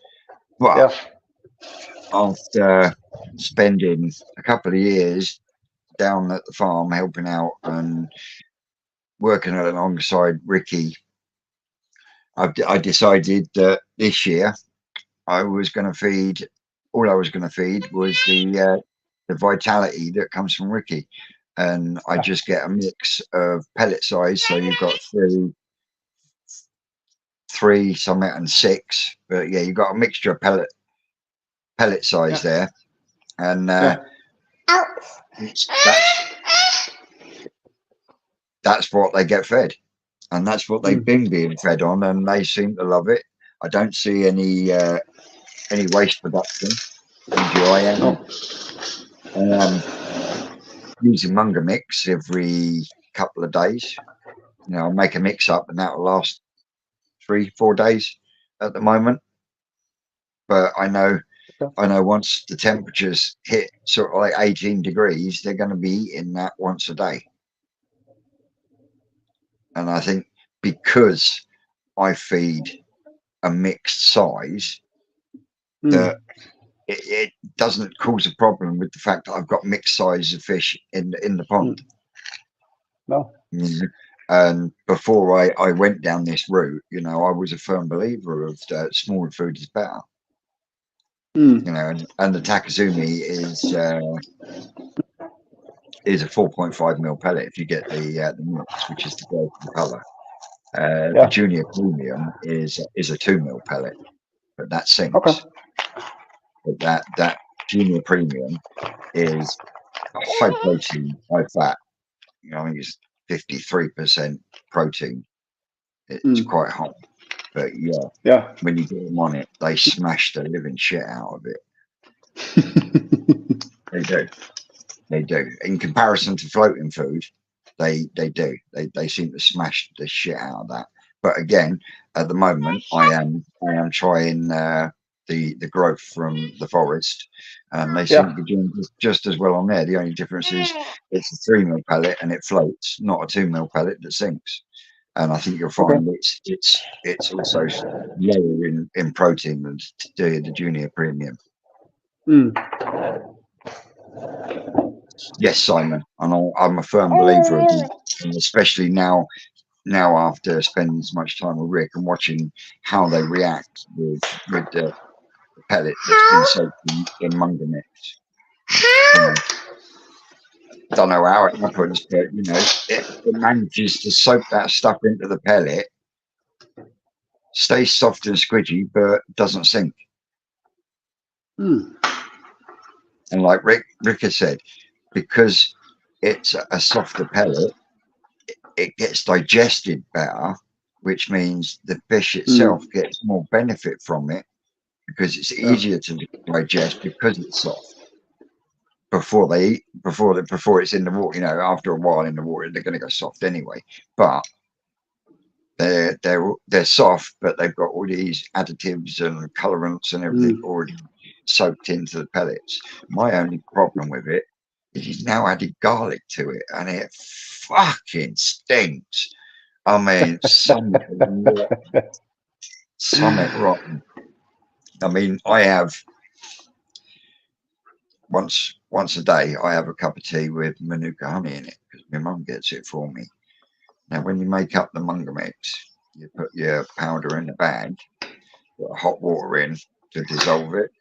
but Yeah, after spending a couple of years down at the farm helping out and working alongside Ricky, I decided that this year I was going to feed. All I was going to feed was the vitality that comes from Ricky, and I yeah, just get a mix of pellet size. So you've got three, some and six, but yeah, you've got a mixture of pellet size yeah, there, and yeah. that's what they get fed, and that's what they've Mm. been being fed on, and they seem to love it. I don't see any waste production. No. I am using Munger mix every couple of days. I'll make a mix up, and that will last 3-4 days at the moment. But I know once the temperatures hit sort of like 18 degrees, they're going to be eating that once a day. And I think because I feed a mixed size, that it doesn't cause a problem with the fact that I've got mixed size of fish in the pond. No. And before I went down this route, I was a firm believer of smaller food is better. And the Takazumi is a 4.5 mil pellet if you get the mix, which is the gold color. The junior premium is a 2 mil pellet, but that sinks. Okay. But that junior premium is high protein, high fat. I think it's 53% protein. It's quite hot, but Yeah. when you get them on it, they smash the living shit out of it. They do. In comparison to floating food, they do. They seem to smash the shit out of that. But again, at the moment, I am trying the growth from the forest, and they seem to be doing just as well on there. The only difference is it's a 3 mil pellet and it floats, not a 2 mil pellet that sinks. And I think you'll find it's also lower in protein than the junior premium. Yes, Simon, and I'm a firm believer of it, and especially now after spending as much time with Rick and watching how they react with the pellet that's been soaked in Munger mix. Don't know how it happens, but it manages to soak that stuff into the pellet, stays soft and squidgy, but doesn't sink. And like Rick has said, because it's a softer pellet, it gets digested better, which means the fish itself gets more benefit from it because it's easier to digest because it's soft. Before they eat, before it's in the water, after a while in the water, they're going to go soft anyway. But they're soft, but they've got all these additives and colorants and everything already soaked into the pellets. My only problem with it is he's now added garlic to it, and it fucking stinks. I mean, something rotten. I mean, I have once a day. I have a cup of tea with Manuka honey in it because my mum gets it for me. Now, when you make up the Munga mix, you put your powder in the bag, put hot water in to dissolve it.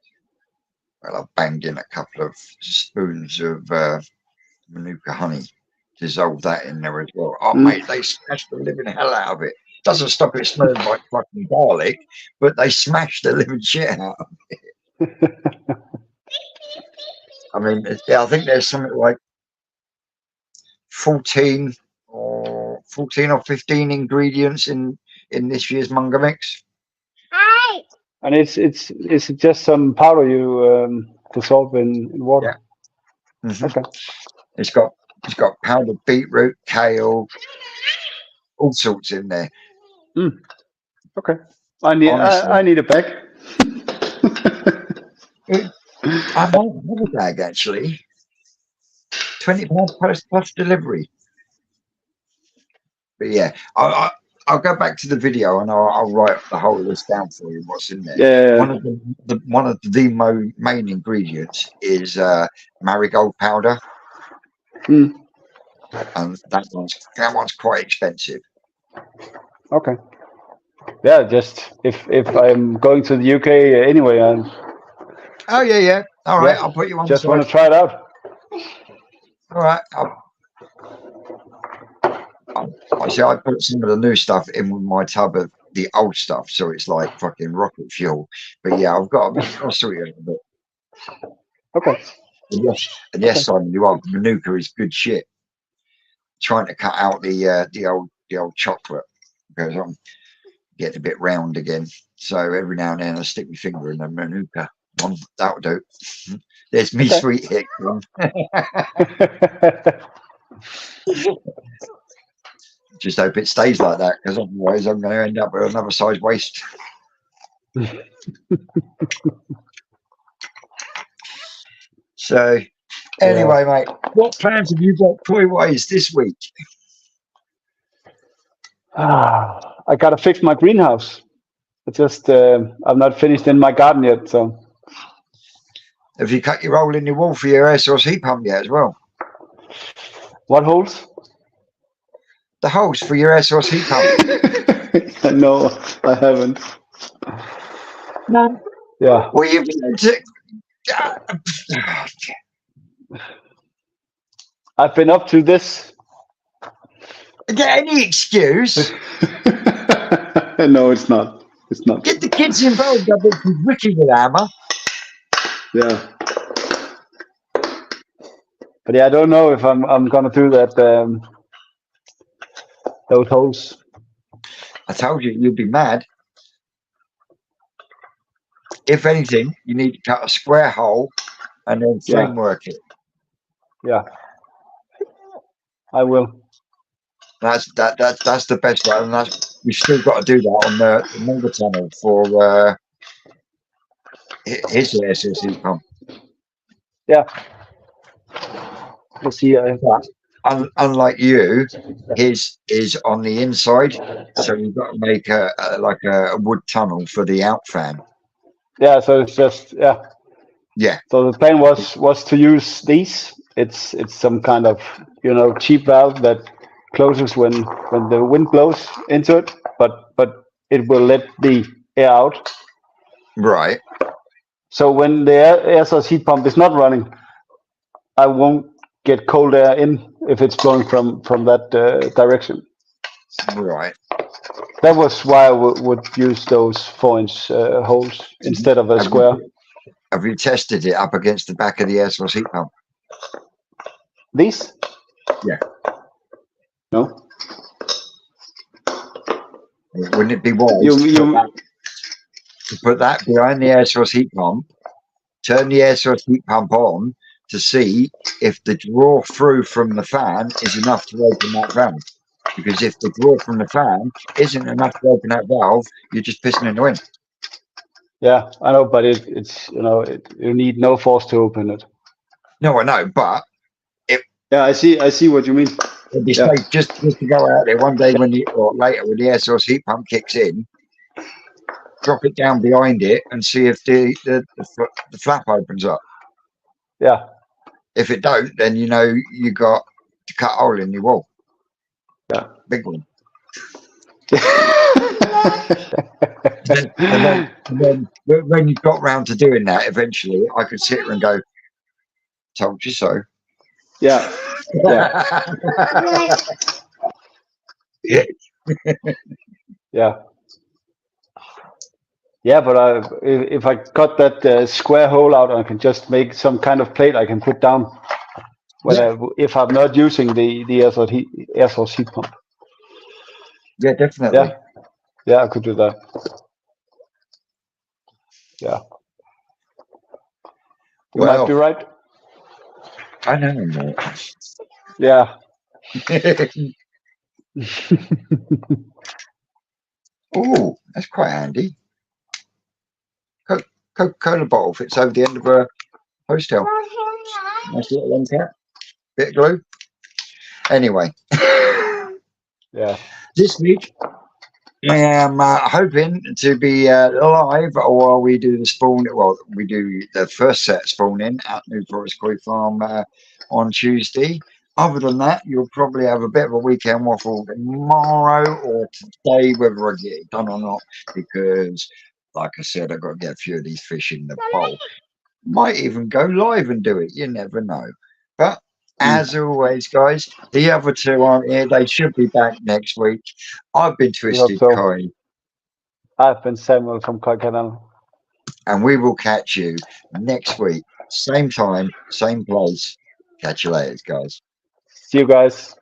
Well, I've banged in a couple of spoons of Manuka honey, dissolve that in there as well. Oh, mate, they smash the living hell out of it. Doesn't stop it smelling like fucking garlic, but they smash the living shit out of it. I mean, I think there's something like 14 or 15 ingredients in this year's Munga mix. And it's just some powder you dissolve in water. Yeah. Mm-hmm. Okay. It's got powdered beetroot, kale, all sorts in there. Okay. I need a bag. I might have a bag actually. £20 plus delivery. But yeah, I'll go back to the video and I'll write the whole list down for you. What's in there? Yeah. One of the main ingredients is marigold powder, and that one's quite expensive. Okay. Yeah, just if I'm going to the UK anyway, Oh yeah. All right, yeah, I'll put you on. Just want to try it out. All right. I put some of the new stuff in with my tub of the old stuff, so it's like fucking rocket fuel. But yeah, I'll show you a bit. Okay. And yes, Simon, you are. Manuka is good shit. Trying to cut out the old chocolate because I'm getting a bit round again. So every now and then I stick my finger in the Manuka. That'll do. There's me sweet hick. Just hope it stays like that, because otherwise I'm going to end up with another size waist. So, anyway, mate, what plans have you got Koi-wise this week? I gotta fix my greenhouse. I'm not finished in my garden yet. So, have you cut your hole in your wall for your air source heat pump yet as well? What holes? The holes for your air source heat pump. No, I haven't. No. Yeah. Well, you've been I've been up to this. Get any excuse? No, it's not. It's not. Get the kids involved. I've been wicking with hammer. Yeah. But yeah, I don't know if I'm gonna do that. Those holes. I told you you'd be mad. If anything, you need to cut a square hole and then framework it. Yeah. I will. That's the best way, and we've still got to do that on the Munga tunnel for his air source heat pump. Yeah. We'll see. Unlike you, his is on the inside, so you've got to make a wood tunnel for the out fan. Yeah, so it's just Yeah. So the plan was to use these. It's some kind of cheap valve that closes when the wind blows into it, but it will let the air out. Right. So when the air source heat pump is not running, I won't get cold air in if it's blowing from that direction. Right. That was why I would use those 4-inch holes instead of a square. Have you tested it up against the back of the air source heat pump? These? Yeah. No. Wouldn't it be wise to put that behind the air source heat pump, turn the air source heat pump on to see if the draw through from the fan is enough to open that valve? Because if the draw from the fan isn't enough to open that valve, you're just pissing in the wind. Yeah, I know, but it's you need no force to open it. No, I know, but yeah, I see what you mean. It'd be safe just to go out there one day or later when the air source heat pump kicks in, drop it down behind it, and see if the flap opens up. Yeah. If it don't, then you know you got to cut a hole in your wall. Yeah. Big one. and then when you got round to doing that, eventually I could sit here and go, "Told you so." Yeah. Yeah. Yeah. Yeah, but if I cut that square hole out, I can just make some kind of plate I can put down if I'm not using the air source heat pump. Yeah, definitely. Yeah, I could do that. Yeah. You might be right. I know, mate. Yeah. Oh, that's quite handy. Coca-Cola bottle fits over the end of a hostel. Nice little end cap. Bit of glue. Anyway. Yeah. This week, I am hoping to be live while we do the spawn. Well, we do the first set spawning at New Forest Koi Farm on Tuesday. Other than that, you'll probably have a bit of a weekend waffle tomorrow or today, whether I get it done or not, because, like I said, I've got to get a few of these fish in the bowl. Might even go live and do it. You never know. But as always, guys, the other two aren't here. They should be back next week. I've been Twisted so. Koi. I've been Samuel from KoiKulture. And we will catch you next week. Same time, same place. Catch you later, guys. See you guys.